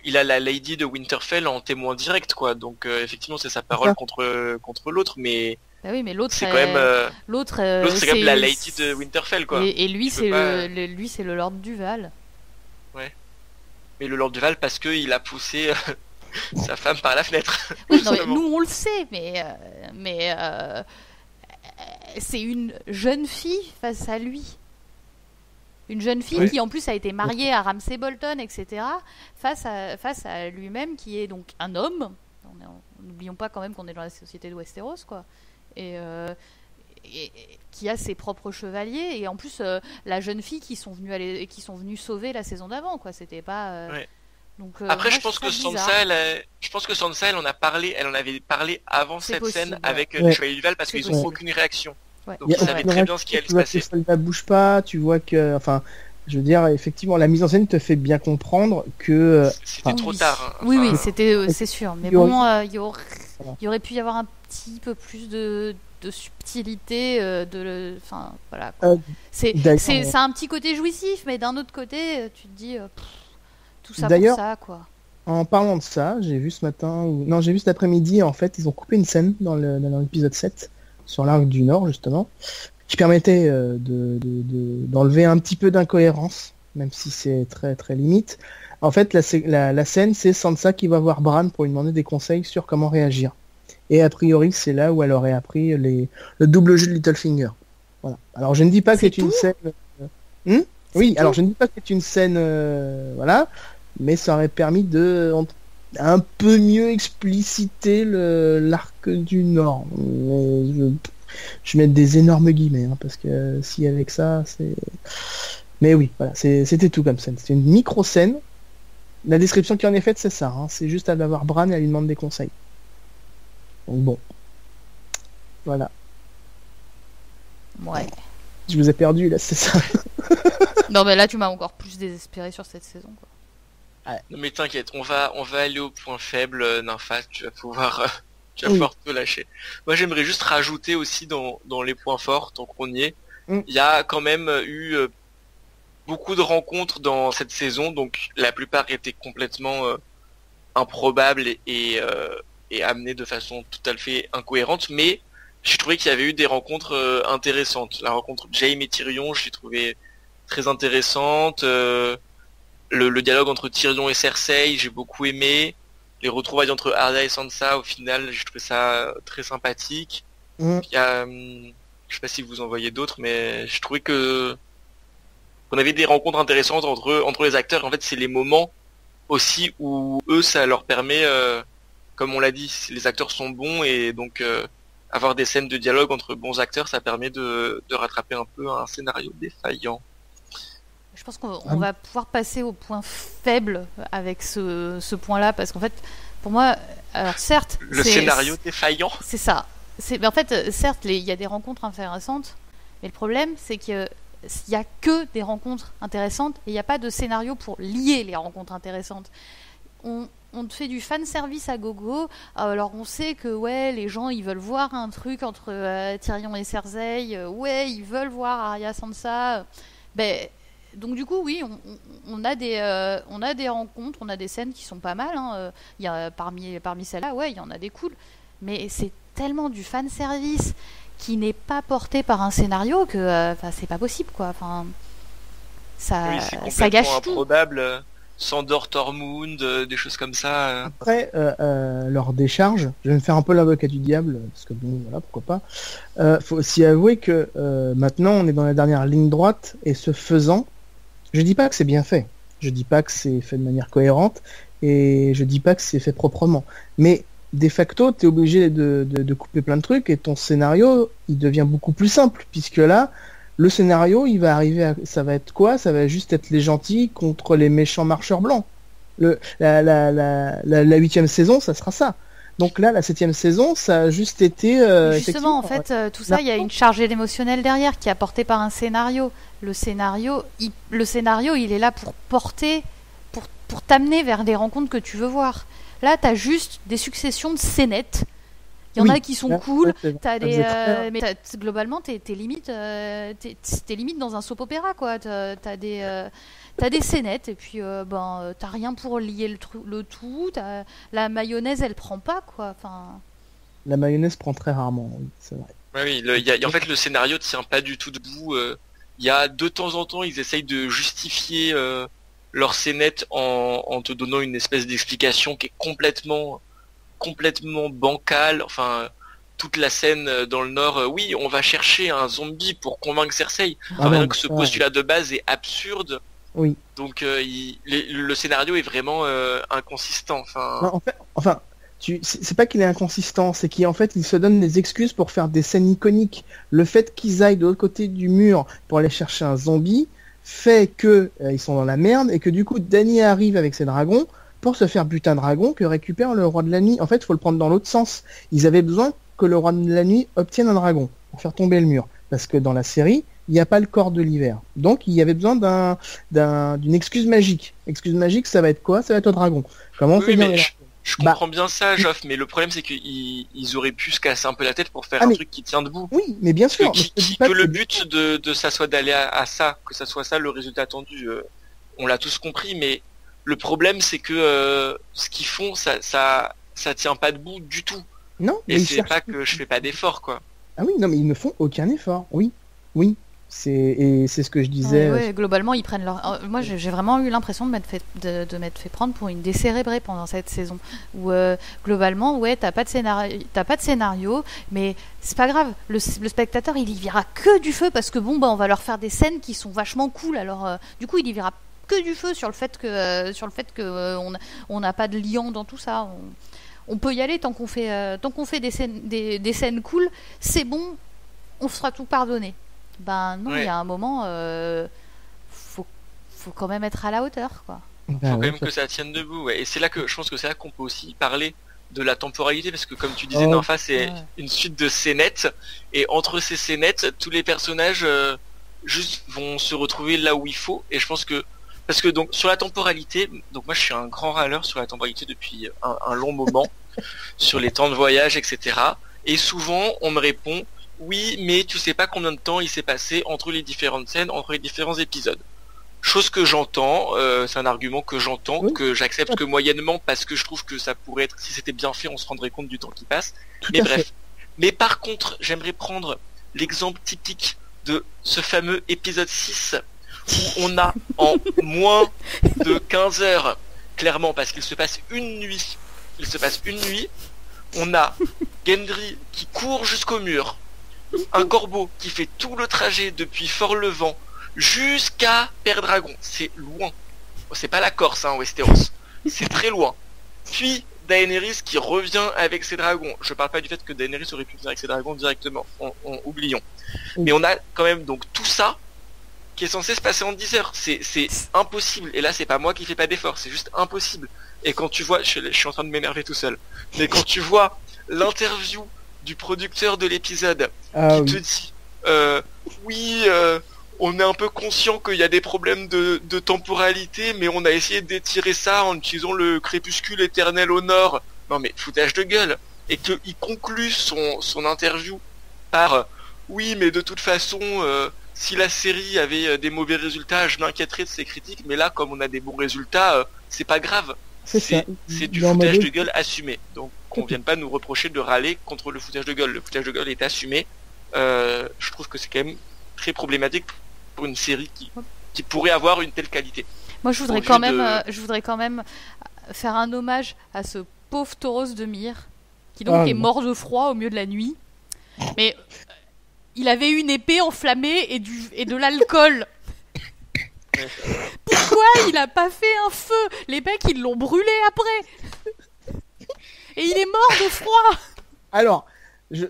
Il a la Lady de Winterfell en témoin direct, quoi. Donc effectivement, c'est sa parole contre l'autre, mais. Bah oui, mais l'autre c'est quand même l'autre c'est quand même la Lady de Winterfell, quoi. Et lui c'est le Lord Duval. Ouais. Mais le Lord Duval parce que il a poussé sa femme par la fenêtre. Oui, non, mais nous on le sait, mais c'est une jeune fille face à lui. Une jeune fille qui en plus a été mariée à Ramsay Bolton, etc. Face à lui-même qui est donc un homme. N'oublions pas quand même qu'on est dans la société de Westeros, quoi. Et qui a ses propres chevaliers, et en plus la jeune fille qui sont venus sauver la saison d'avant, quoi. C'était pas donc après moi, je pense que Sansa elle en avait parlé avant cette scène avec le chevalier du Val parce qu'ils n'ont aucune réaction. Donc ils savaient très bien ce qui allait se passer. Tu vois que le soldat bouge pas, tu vois que je veux dire, effectivement, la mise en scène te fait bien comprendre que c'était trop tard. Hein. Oui, c'est sûr. Mais bon, il y aurait pu y avoir un petit peu plus de subtilité, voilà. C'est un petit côté jouissif, mais d'un autre côté, tu te dis tout ça pour ça, quoi. En parlant de ça, j'ai vu cet après-midi, en fait, ils ont coupé une scène dans l'épisode 7 sur l'arc du Nord, justement, qui permettait d'enlever un petit peu d'incohérence, même si c'est très très limite. En fait, la scène, c'est Sansa qui va voir Bran pour lui demander des conseils sur comment réagir. Et a priori, c'est là où elle aurait appris le double jeu de Littlefinger. Voilà. Alors, je ne dis pas que c'est une scène... Oui, alors je ne dis pas que c'est une scène... voilà, mais ça aurait permis de un peu mieux expliciter l'arc du Nord. Mais je mets des énormes guillemets, parce que si avec ça, c'est... Mais oui, voilà, c'était tout comme scène. C'était une micro-scène. La description qui en est faite, c'est ça. C'est juste à d'avoir Bran et à lui demander des conseils. Donc bon. Voilà. Ouais. Je vous ai perdu, là, c'est ça. Non, mais là, tu m'as encore plus désespéré sur cette saison, quoi. Ouais. Non, mais t'inquiète, on va aller au point faible, Nympha, tu vas pouvoir te lâcher. Moi, j'aimerais juste rajouter aussi dans les points forts, tant qu'on y est. Il y a quand même eu beaucoup de rencontres dans cette saison, donc la plupart étaient complètement improbables et amenées de façon tout à fait incohérente, mais j'ai trouvé qu'il y avait eu des rencontres intéressantes. La rencontre Jaime et Tyrion, je l'ai trouvée très intéressante. Le dialogue entre Tyrion et Cersei, j'ai beaucoup aimé. Les retrouvailles entre Arya et Sansa, au final, j'ai trouvé ça très sympathique. Il y a, je sais pas si vous en voyez d'autres, mais je trouvais qu'on avait des rencontres intéressantes entre les acteurs. En fait, c'est les moments aussi où eux, ça leur permet, comme on l'a dit, les acteurs sont bons et donc avoir des scènes de dialogue entre bons acteurs, ça permet de rattraper un peu un scénario défaillant. Je pense qu'on va pouvoir passer au point faible avec ce point-là, parce qu'en fait, pour moi, alors certes... Le scénario défaillant. C'est ça. Mais en fait, certes, il y a des rencontres intéressantes, mais le problème, c'est qu'il n'y a que des rencontres intéressantes, et il n'y a pas de scénario pour lier les rencontres intéressantes. On te fait du fan service à gogo. Alors on sait que les gens ils veulent voir un truc entre Tyrion et Cersei. Ils veulent voir Arya Sansa. Donc du coup on a des rencontres, on a des scènes qui sont pas mal. Il y a parmi celles-là, il y en a des cool. Mais c'est tellement du fan service qui n'est pas porté par un scénario que c'est pas possible, quoi. Enfin ça gâche tout. Sandor Tormund, des choses comme ça. Après, leur décharge, je vais me faire un peu l'avocat du diable, parce que bon, voilà, pourquoi pas. Faut aussi avouer que maintenant, on est dans la dernière ligne droite, et ce faisant, je dis pas que c'est bien fait. Je dis pas que c'est fait de manière cohérente, et je dis pas que c'est fait proprement. Mais de facto, tu es obligé de couper plein de trucs, et ton scénario, il devient beaucoup plus simple, puisque là, le scénario, il va arriver ça va être quoi? Ça va juste être les gentils contre les méchants marcheurs blancs. La 8e saison, ça sera ça. Donc là, la 7e saison, ça a juste été... Justement, en fait, tout ça, il y a une charge émotionnelle derrière qui est apportée par un scénario. Le scénario, il est là pour porter, pour t'amener vers des rencontres que tu veux voir. Là, tu as juste des successions de scénettes. Il y en a qui sont cool, mais globalement, t'es limite dans un soap opéra, quoi. T'as des scénettes, et puis t'as rien pour lier le tout. La mayonnaise, elle prend pas, quoi. Enfin... La mayonnaise prend très rarement, oui, c'est vrai. Oui, en fait, le scénario tient pas du tout debout. Il y a de temps en temps, ils essayent de justifier leur scénette en te donnant une espèce d'explication qui est complètement bancale. Enfin, toute la scène dans le Nord, oui, on va chercher un zombie pour convaincre Cersei. Rien que ce postulat de base est absurde. Oui. Donc le scénario est vraiment inconsistant. Enfin, c'est pas qu'il est inconsistant, c'est qu'en fait il se donne des excuses pour faire des scènes iconiques. Le fait qu'ils aillent de l'autre côté du mur pour aller chercher un zombie fait que ils sont dans la merde, et que du coup Dany arrive avec ses dragons pour se faire buter un dragon que récupère le roi de la nuit. En fait, il faut le prendre dans l'autre sens. Ils avaient besoin que le roi de la nuit obtienne un dragon pour faire tomber le mur. Parce que dans la série, il n'y a pas le corps de l'hiver. Donc, il y avait besoin d'une excuse magique. Excuse magique, ça va être quoi? Ça va être un dragon. Comment on fait bien je comprends bien ça, Geoff, mais le problème, c'est qu'ils auraient pu se casser un peu la tête pour faire un truc qui tient debout. Oui, mais bien sûr. Que le but de ça soit d'aller à ça, que ça soit ça le résultat attendu, on l'a tous compris, mais le problème, c'est que ce qu'ils font, ça tient pas debout du tout. Non. Et c'est pas que je fais pas d'effort, quoi. Ah oui, non, mais ils ne font aucun effort. Oui. C'est ce que je disais. Ouais, globalement, ils prennent leur. Moi, j'ai vraiment eu l'impression de m'être fait prendre pour une décérébrée pendant cette saison. Où globalement, t'as pas de scénario, mais c'est pas grave. Le spectateur, il y verra que du feu, parce que on va leur faire des scènes qui sont vachement cool. Alors, du coup, il y verra que du feu sur le fait que on n'a pas de liant dans tout ça. On peut y aller tant qu'on fait des scènes cool, c'est bon, on se fera tout pardonner. Ben non, il y a un moment, faut quand même être à la hauteur, quoi. Faut quand même que ça tienne debout, ouais. Et c'est là que je pense que c'est là qu'on peut aussi parler de la temporalité, parce que comme tu disais, Ninfa, c'est une suite de scénettes, et entre ces scénettes, tous les personnages juste vont se retrouver là où il faut. Et je pense que parce que donc sur la temporalité, donc moi je suis un grand râleur sur la temporalité depuis un long moment, sur les temps de voyage, etc. Et souvent on me répond oui, mais tu sais pas combien de temps il s'est passé entre les différentes scènes, entre les différents épisodes. Chose que j'entends, c'est un argument que j'entends, que j'accepte que moyennement, parce que je trouve que ça pourrait être, si c'était bien fait, on se rendrait compte du temps qui passe. Mais bref. Mais par contre, j'aimerais prendre l'exemple typique de ce fameux épisode 6, où on a en moins de 15 heures, clairement, parce qu'il se passe une nuit, on a Gendry qui court jusqu'au mur, un corbeau qui fait tout le trajet depuis Fort-le-Vent jusqu'à Père-Dragon. C'est loin. C'est pas la Corse, Westeros. C'est très loin. Puis Daenerys qui revient avec ses dragons. Je parle pas du fait que Daenerys aurait pu venir avec ses dragons directement. Oublions. Mais on a quand même donc tout ça qui est censé se passer en 10 heures. C'est impossible. Et là, c'est pas moi qui fais pas d'effort. C'est juste impossible. Et quand tu vois, je suis en train de m'énerver tout seul. Mais quand tu vois l'interview du producteur de l'épisode te dit on est un peu conscient qu'il y a des problèmes de temporalité, mais on a essayé d'étirer ça en utilisant le crépuscule éternel au nord. Non mais foutage de gueule. Et qu'il conclut son interview par oui, mais de toute façon si la série avait des mauvais résultats, je m'inquiéterais de ces critiques, mais là comme on a des bons résultats, c'est pas grave. C'est du foutage de gueule assumé. Donc qu'on vienne pas nous reprocher de râler contre le foutage de gueule. Le foutage de gueule est assumé. Je trouve que c'est quand même très problématique pour une série qui pourrait avoir une telle qualité. Moi, je voudrais quand même faire un hommage à ce pauvre Tauros de Myr, qui donc est mort de froid au milieu de la nuit. Mais il avait une épée enflammée et de l'alcool. Pourquoi il a pas fait un feu? Les mecs, ils l'ont brûlé après. Et il est mort de froid. Alors, je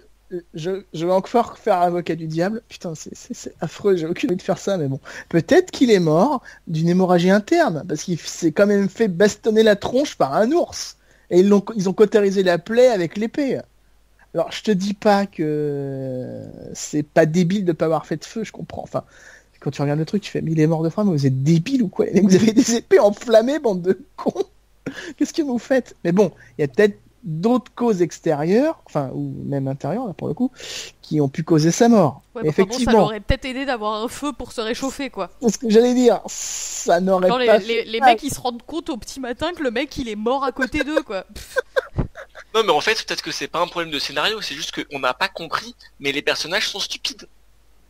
vais encore faire avocat du diable. Putain, c'est affreux, j'ai aucune envie de faire ça, mais bon. Peut-être qu'il est mort d'une hémorragie interne, parce qu'il s'est quand même fait bastonner la tronche par un ours. Et ils ont cautérisé la plaie avec l'épée. Alors, je te dis pas que c'est pas débile de pas avoir fait de feu, je comprends. Enfin, quand tu regardes le truc, tu fais, mais il est mort de froid, mais vous êtes débile ou quoi? Vous avez des épées enflammées, bande de cons. Qu'est-ce que vous faites? Mais bon, il y a peut-être d'autres causes extérieures, enfin, ou même intérieures, là, pour le coup, qui ont pu causer sa mort. Ouais, effectivement. Bon, ça l'aurait peut-être aidé d'avoir un feu pour se réchauffer, quoi. C'est ce que j'allais dire. Ça n'aurait genre, pas les mecs, ils se rendent compte au petit matin que le mec, il est mort à côté d'eux, quoi. Non, mais en fait, peut-être que c'est pas un problème de scénario, c'est juste qu'on n'a pas compris, mais les personnages sont stupides.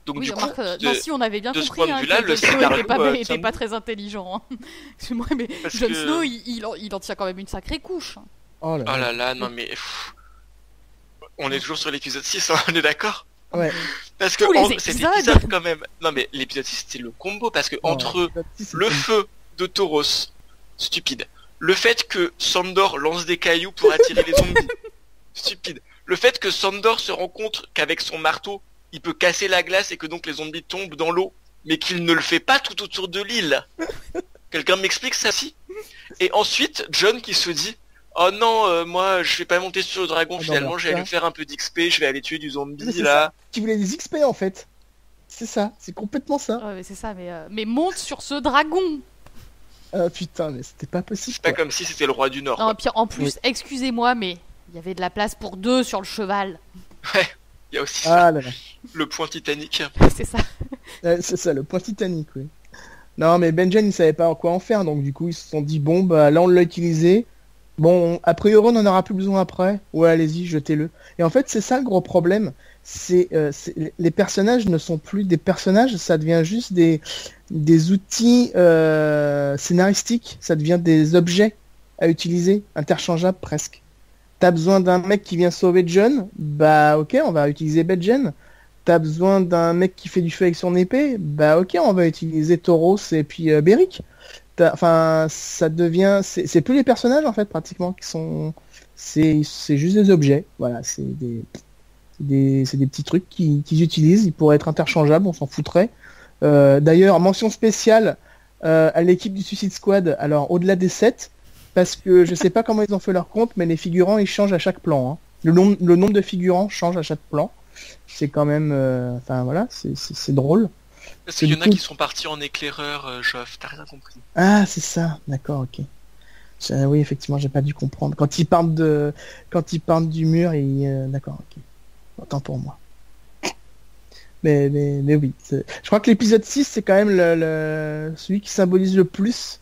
Donc, oui, du coup, si on avait bien de ce compris point de que vue-là, le Jon Snow scénario était pas très intelligent. Hein. Excuse-moi, mais Jon Snow, il en tient quand même une sacrée couche. Oh là là, non mais... On est toujours sur l'épisode 6, hein, on est d'accord? Ouais. Parce que cet épisode, quand même... Non mais l'épisode 6, c'était le combo, parce que entre le feu de Tauros, stupide, le fait que Sandor lance des cailloux pour attirer les zombies, stupide, le fait que Sandor se rend compte qu'avec son marteau, il peut casser la glace et que donc les zombies tombent dans l'eau, mais qu'il ne le fait pas tout autour de l'île. Quelqu'un m'explique ça, si? Et ensuite, Jon qui se dit, oh non, moi je vais pas monter sur le dragon, finalement je vais aller faire un peu d'XP, je vais aller tuer du zombie là. Tu voulais des XP en fait. C'est ça, c'est complètement ça. Ouais, mais c'est ça, mais monte sur ce dragon. Putain, mais c'était pas possible. C'est pas comme si c'était le roi du Nord. Non, et puis en plus, excusez-moi, mais il y avait de la place pour 2 sur le cheval. Ouais. Il y a aussi ça. Là là. Le point Titanic. C'est ça. C'est ça, le point Titanic, oui. Non, mais Benjen, il savait pas quoi en faire, donc du coup, ils se sont dit, bon, bah là, on l'a utilisé. Bon, a priori, on n'en aura plus besoin après. Ouais, allez-y, jetez-le. Et en fait, c'est ça le gros problème. Les personnages ne sont plus des personnages, ça devient juste des outils scénaristiques. Ça devient des objets à utiliser, interchangeables presque. T'as besoin d'un mec qui vient sauver Jon, bah ok, on va utiliser Benjen. T'as besoin d'un mec qui fait du feu avec son épée, bah ok, on va utiliser Tauros et puis Beric. Enfin, ça devient, c'est plus les personnages en fait pratiquement qui sont, c'est juste des objets. Voilà, c'est des petits trucs qu'ils utilisent. Ils pourraient être interchangeables, on s'en foutrait. D'ailleurs, mention spéciale à l'équipe du Suicide Squad. Alors au-delà des 7. Parce que je sais pas comment ils ont fait leur compte, mais les figurants ils changent à chaque plan. Hein. Le nombre de figurants change à chaque plan. C'est quand même, enfin voilà, c'est drôle. Parce qu'il y en a qui sont partis en éclaireur, Geoff, t'as rien compris. Ah c'est ça, d'accord, ok. Oui effectivement, j'ai pas dû comprendre. Quand ils partent du mur, d'accord, ok. Autant pour moi. Mais oui, je crois que l'épisode 6 c'est quand même celui qui symbolise le plus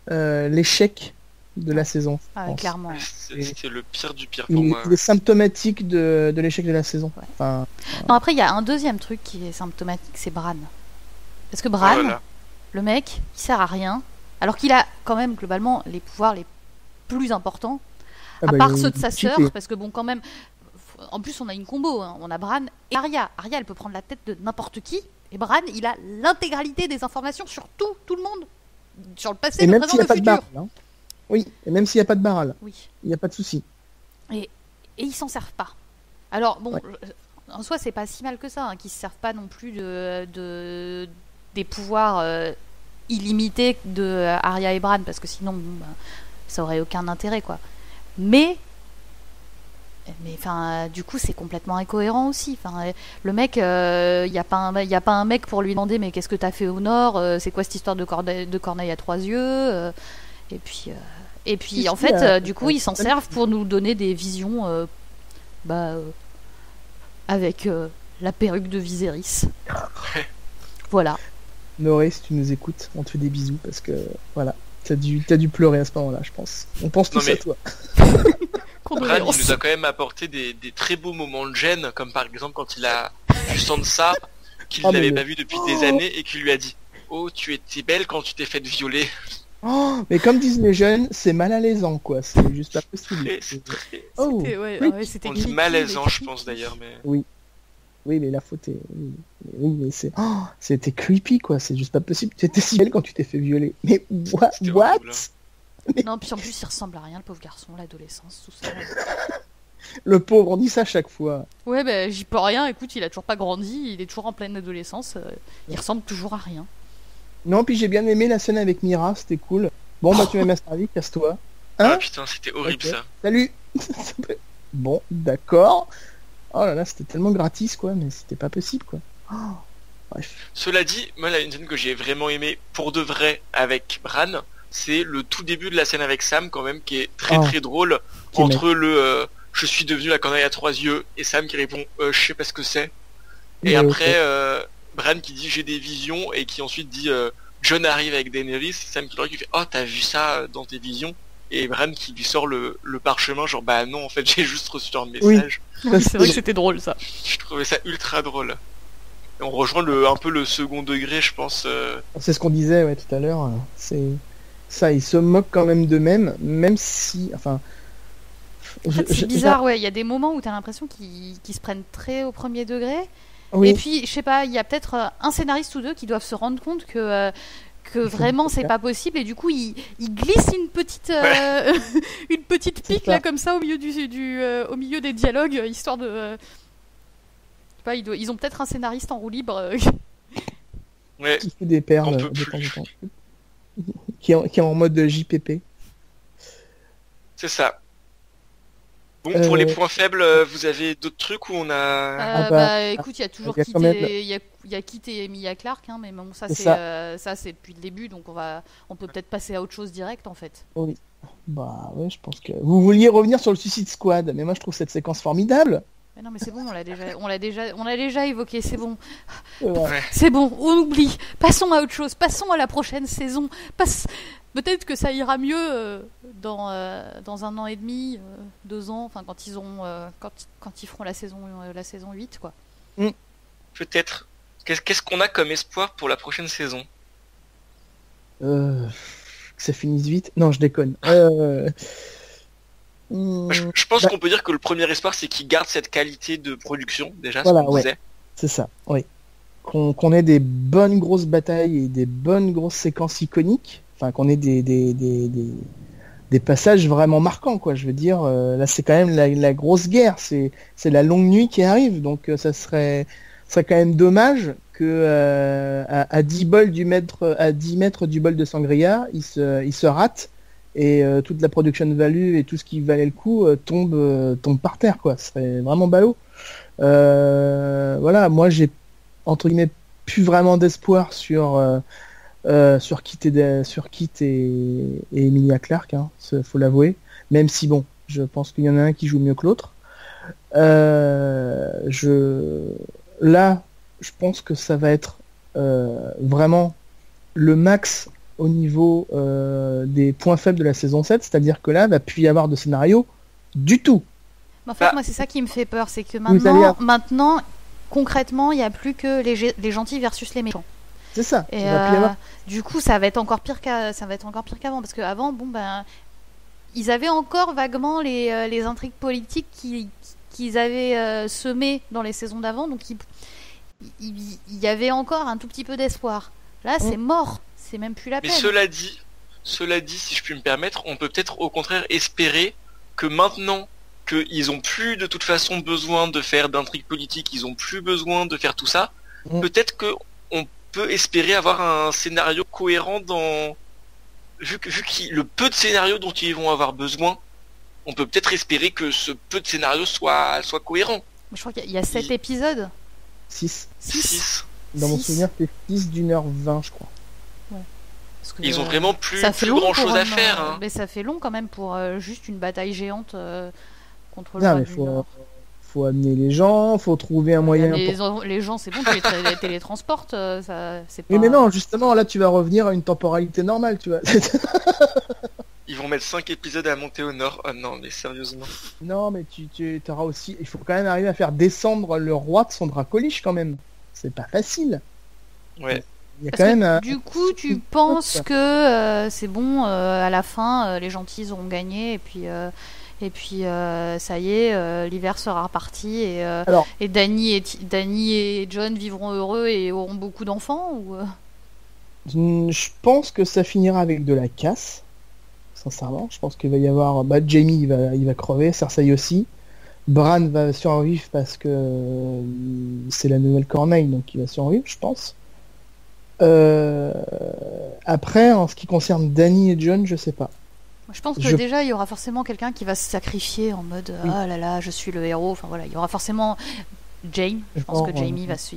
l'échec de la saison. Ah, clairement. C'est le pire du pire pour moi. Il est symptomatique de l'échec de la saison. Ouais. Enfin, non, après, il y a un deuxième truc qui est symptomatique, c'est Bran. Parce que Bran, le mec, il sert à rien, alors qu'il a quand même globalement les pouvoirs les plus importants, à part ceux de sa sœur, parce que bon, quand même, en plus on a une combo, hein. On a Bran et Arya. Arya, elle peut prendre la tête de n'importe qui, et Bran, il a l'intégralité des informations sur tout le monde, sur le passé, le présent, le futur. Oui, et même s'il n'y a pas de Baral, oui. Il n'y a pas de souci. Et ils s'en servent pas. Alors bon, en soi c'est pas si mal que ça, hein, qu'ils se servent pas non plus des pouvoirs illimités de Arya et Bran, parce que sinon ça aurait aucun intérêt quoi. Mais enfin du coup c'est complètement incohérent aussi. Enfin le mec, y a pas un mec pour lui demander mais qu'est-ce que t'as fait au nord, c'est quoi cette histoire de Corneille à 3 yeux. Et puis en fait, du coup, ils s'en servent pour nous donner des visions avec la perruque de Viserys. Voilà. Noré, si tu nous écoutes, on te fait des bisous parce que voilà, t'as dû pleurer à ce moment-là, je pense. On pense tous à toi. Bran, il nous a quand même apporté des très beaux moments de gêne, comme par exemple quand il a vu Sansa, qu'il n'avait pas vu depuis des années et qu'il lui a dit « Oh, tu étais belle quand tu t'es faite violer ». Mais comme disent les jeunes, c'est mal alaisant, quoi. C'est juste pas possible. C'était on dit malaisant, je pense d'ailleurs. Mais... Oui, mais la faute est... Oui, mais c'est... c'était creepy, quoi. C'est juste pas possible. Tu étais si belle quand tu t'es fait violer. Mais what mais... Non, puis en plus, il ressemble à rien, le pauvre garçon, l'adolescence, tout ça. Le pauvre, on dit ça à chaque fois. Ouais, bah j'y peux rien. Écoute, il a toujours pas grandi. Il est toujours en pleine adolescence. Il ressemble toujours à rien. Non, puis j'ai bien aimé la scène avec Mira, c'était cool. Bon, bah tu m'as servi, casse-toi. Hein ah putain, c'était horrible ça. Salut. Bon, d'accord. Oh là là, c'était tellement gratis, quoi, mais c'était pas possible, quoi. Bref. Cela dit, moi, la scène que j'ai vraiment aimé pour de vrai avec Bran, c'est le tout début de la scène avec Sam, quand même, qui est très très drôle. Entre le je suis devenu la corneille à 3 yeux et Sam qui répond je sais pas ce que c'est. Et après, Bran qui dit j'ai des visions et qui ensuite dit Jon arrive avec Daenerys, Sam qui fait oh t'as vu ça dans tes visions, et Bran qui lui sort le parchemin genre bah non en fait j'ai juste reçu un message. Oui, c'est vrai que c'était drôle ça. Je trouvais ça ultra drôle. Et on rejoint un peu le second degré je pense. C'est ce qu'on disait tout à l'heure, c'est ça, ils se moquent quand même d'eux-mêmes, même si enfin c'est bizarre, il y a des moments où t'as l'impression qu'ils se prennent très au premier degré. Oui. Et puis, je sais pas, il y a peut-être un scénariste ou deux qui doivent se rendre compte que vraiment c'est pas possible, et du coup ils glissent une petite une petite pique là comme ça au milieu au milieu des dialogues, histoire de je sais pas, ils ont peut-être un scénariste en roue libre ouais, qui fait des perles de temps en temps. qui est en mode JPP. C'est ça. Bon, pour les points faibles, vous avez d'autres trucs où on a... écoute, il y a toujours Kit et Emilia Clarke, hein, mais bon, ça c'est depuis le début, donc on peut peut-être passer à autre chose direct en fait. Oui. Bah ouais, je pense que vous vouliez revenir sur le Suicide Squad, mais moi je trouve cette séquence formidable. Mais non, mais c'est bon, on l'a déjà évoqué, c'est bon. Ouais. C'est bon, on oublie. Passons à autre chose, passons à la prochaine saison. Peut-être que ça ira mieux dans 1 an et demi, 2 ans, enfin quand ils feront la saison 8, quoi. Peut-être. Qu'est-ce qu'on a comme espoir pour la prochaine saison? Que ça finisse vite. Non, je déconne. Je pense qu'on peut dire que le premier espoir, c'est qu'ils gardent cette qualité de production, déjà, voilà, ce qu'on disait. C'est ça, oui. Qu'on ait des bonnes grosses batailles et des bonnes grosses séquences iconiques. Enfin, qu'on ait des passages vraiment marquants, quoi. Je veux dire, là, c'est quand même la grosse guerre. C'est la longue nuit qui arrive. Donc, ça serait quand même dommage que à 10 mètres du bol de sangria, il se rate et toute la production value et tout ce qui valait le coup tombe par terre, quoi. Ce serait vraiment ballot. Voilà, moi, j'ai entre guillemets plus vraiment d'espoir sur Kit et Emilia Clarke, hein, faut l'avouer. Même si bon, je pense qu'il y en a un qui joue mieux que l'autre. Là, je pense que ça va être vraiment le max au niveau des points faibles de la saison 7, c'est-à-dire que là, il va plus y avoir de scénario du tout. En fait, moi, c'est ça qui me fait peur, c'est que maintenant, concrètement, il n'y a plus que les gentils versus les méchants. C'est ça. Et du coup, ça va être encore pire qu'avant, parce qu'avant, bon ben, ils avaient encore vaguement les intrigues politiques qu'ils avaient semées dans les saisons d'avant, donc il y avait encore un tout petit peu d'espoir. Là, c'est mort, c'est même plus la peine. Mais cela dit, si je puis me permettre, on peut peut-être au contraire espérer que maintenant qu'ils ont plus de toute façon besoin de faire d'intrigues politiques, ils ont plus besoin de faire tout ça, peut-être que on peut espérer avoir un scénario cohérent vu que le peu de scénarios dont ils vont avoir besoin, on peut peut-être espérer que ce peu de scénarios soit cohérent. Je crois qu'il y a 7 épisodes. 6. 6. Dans mon souvenir, c'est 6 d'1h20, je crois. Ouais. Parce que, ils ont vraiment plus grand chose à faire. Hein. Mais ça fait long quand même pour juste une bataille géante contre le roi du Nord. Faut amener les gens, faut trouver un moyen. Les gens, c'est bon, tu les télétransportes, ça, c'est pas... Mais non, justement, là, tu vas revenir à une temporalité normale, tu vois. Ils vont mettre 5 épisodes à monter au nord. Oh non, mais sérieusement. Non, mais tu auras aussi... Il faut quand même arriver à faire descendre le roi de son dracoliche, quand même. C'est pas facile. Ouais. Il y a quand même. Du coup, tu penses que c'est bon, à la fin, les gentils auront gagné, et puis ça y est, l'hiver sera reparti, et Dany et Jon vivront heureux et auront beaucoup d'enfants, ou Je pense que ça finira avec de la casse. Sincèrement, je pense qu'il va y avoir. Jaime, il va crever, Cersei aussi. Bran va survivre parce que c'est la nouvelle Corneille, donc il va survivre, je pense. Après, en ce qui concerne Dany et Jon, je sais pas. Je pense que déjà il y aura forcément quelqu'un qui va se sacrifier en mode ah là là, je suis le héros. Enfin voilà, il y aura forcément Jaime. Je pense que Jaime va se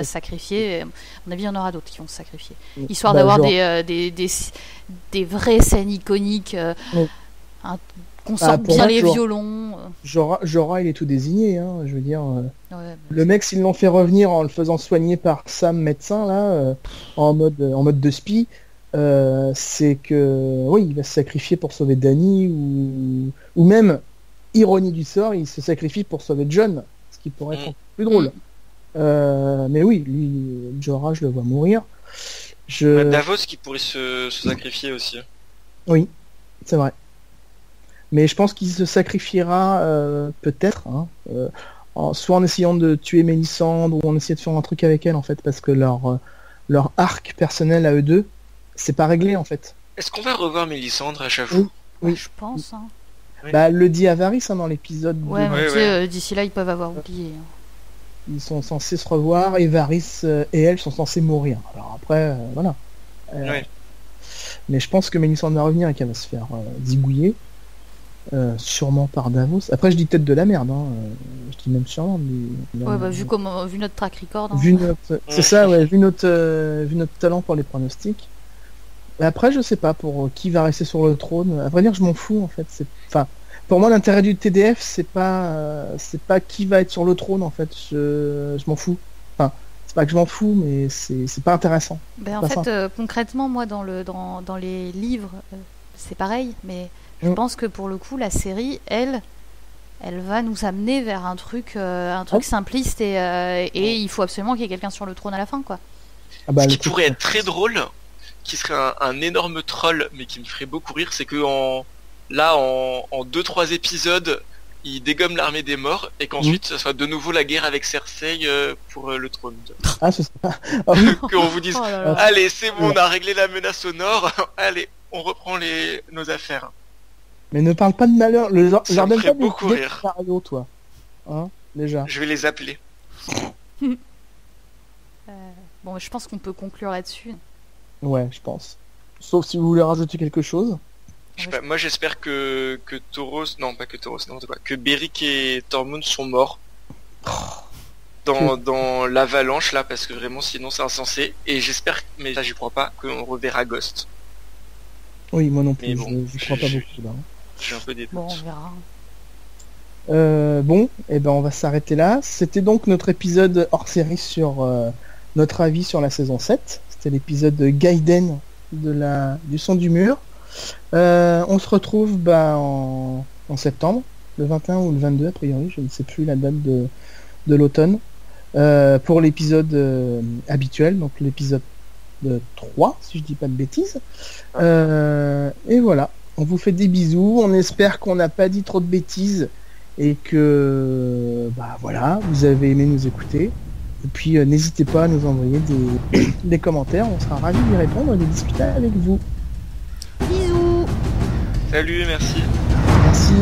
sacrifier. À mon avis, il y en aura d'autres qui vont se sacrifier, histoire d'avoir des vraies scènes iconiques. Qu'on sorte bien les violons. Jorah, il est tout désigné, hein, je veux dire. Le mec, s'ils l'ont fait revenir en le faisant soigner par Sam, médecin, là, en mode de spie, c'est que, oui, il va se sacrifier pour sauver Dany, ou même, ironie du sort, il se sacrifie pour sauver Jon, ce qui pourrait être plus drôle. Mais oui, lui, Jorah, je le vois mourir. Davos qui pourrait se sacrifier aussi. Oui, c'est vrai. Mais je pense qu'il se sacrifiera peut-être, soit en essayant de tuer Mélisandre, ou en essayant de faire un truc avec elle, en fait, parce que leur arc personnel à eux deux, c'est pas réglé, en fait. Est-ce qu'on va revoir Mélisandre à chaque fois? Oui. Je pense. Hein. Oui. Le dit Varys dans l'épisode. D'ici là, ils peuvent avoir oublié. Ils sont censés se revoir, et Varys et elle sont censés mourir. Alors après, voilà. Mais je pense que Mélisandre va revenir et qu'elle va se faire zigouiller. Sûrement par Davos. Après, je dis peut-être de la merde. Je dis même sûrement. Vu notre track record. C'est ça, ouais. Vu notre talent pour les pronostics. Et après, je sais pas pour qui va rester sur le trône. À vrai dire, je m'en fous en fait. Pour moi, l'intérêt du TDF, c'est pas qui va être sur le trône en fait. Je m'en fous. Enfin, c'est pas que je m'en fous, mais c'est pas intéressant. Concrètement, moi, dans les livres, c'est pareil, mais je pense que pour le coup, la série, elle va nous amener vers un truc simpliste, et il faut absolument qu'il y ait quelqu'un sur le trône à la fin, quoi. Ce qui pourrait être très drôle, qui serait un énorme troll, mais qui me ferait beaucoup rire, c'est que en 2-3 épisodes, il dégomme l'armée des morts, et qu'ensuite, ça soit de nouveau la guerre avec Cersei pour le trône. C'est ça. Qu'on vous dise, allez, c'est bon, on a réglé la menace au nord, allez, on reprend nos affaires. Mais ne parle pas de malheur. Ça me ferait beaucoup rire. Mario, toi. Hein, déjà. Je vais les appeler. Bon, je pense qu'on peut conclure là-dessus. Ouais, je pense. Sauf si vous voulez rajouter quelque chose. Moi, j'espère que Tauros... Non, pas que Tauros, non, que Beric et Tormund sont morts. Dans l'avalanche, là, parce que vraiment, sinon, c'est insensé. Et j'espère, mais là, j'y crois pas, qu'on reverra Ghost. Oui, moi non plus, je crois pas beaucoup là. J'ai un peu des doutes. Bon, on verra. On va s'arrêter là. C'était donc notre épisode hors série sur notre avis sur la saison 7. C'était l'épisode Gaiden du son du mur. On se retrouve en septembre, le 21 ou le 22 a priori, je ne sais plus la date de l'automne, pour l'épisode habituel, donc l'épisode 3, si je dis pas de bêtises. Et voilà, on vous fait des bisous, on espère qu'on n'a pas dit trop de bêtises et que voilà, vous avez aimé nous écouter. Et puis n'hésitez pas à nous envoyer des commentaires, on sera ravis d'y répondre et de discuter avec vous. Bisous. Salut, merci. Merci.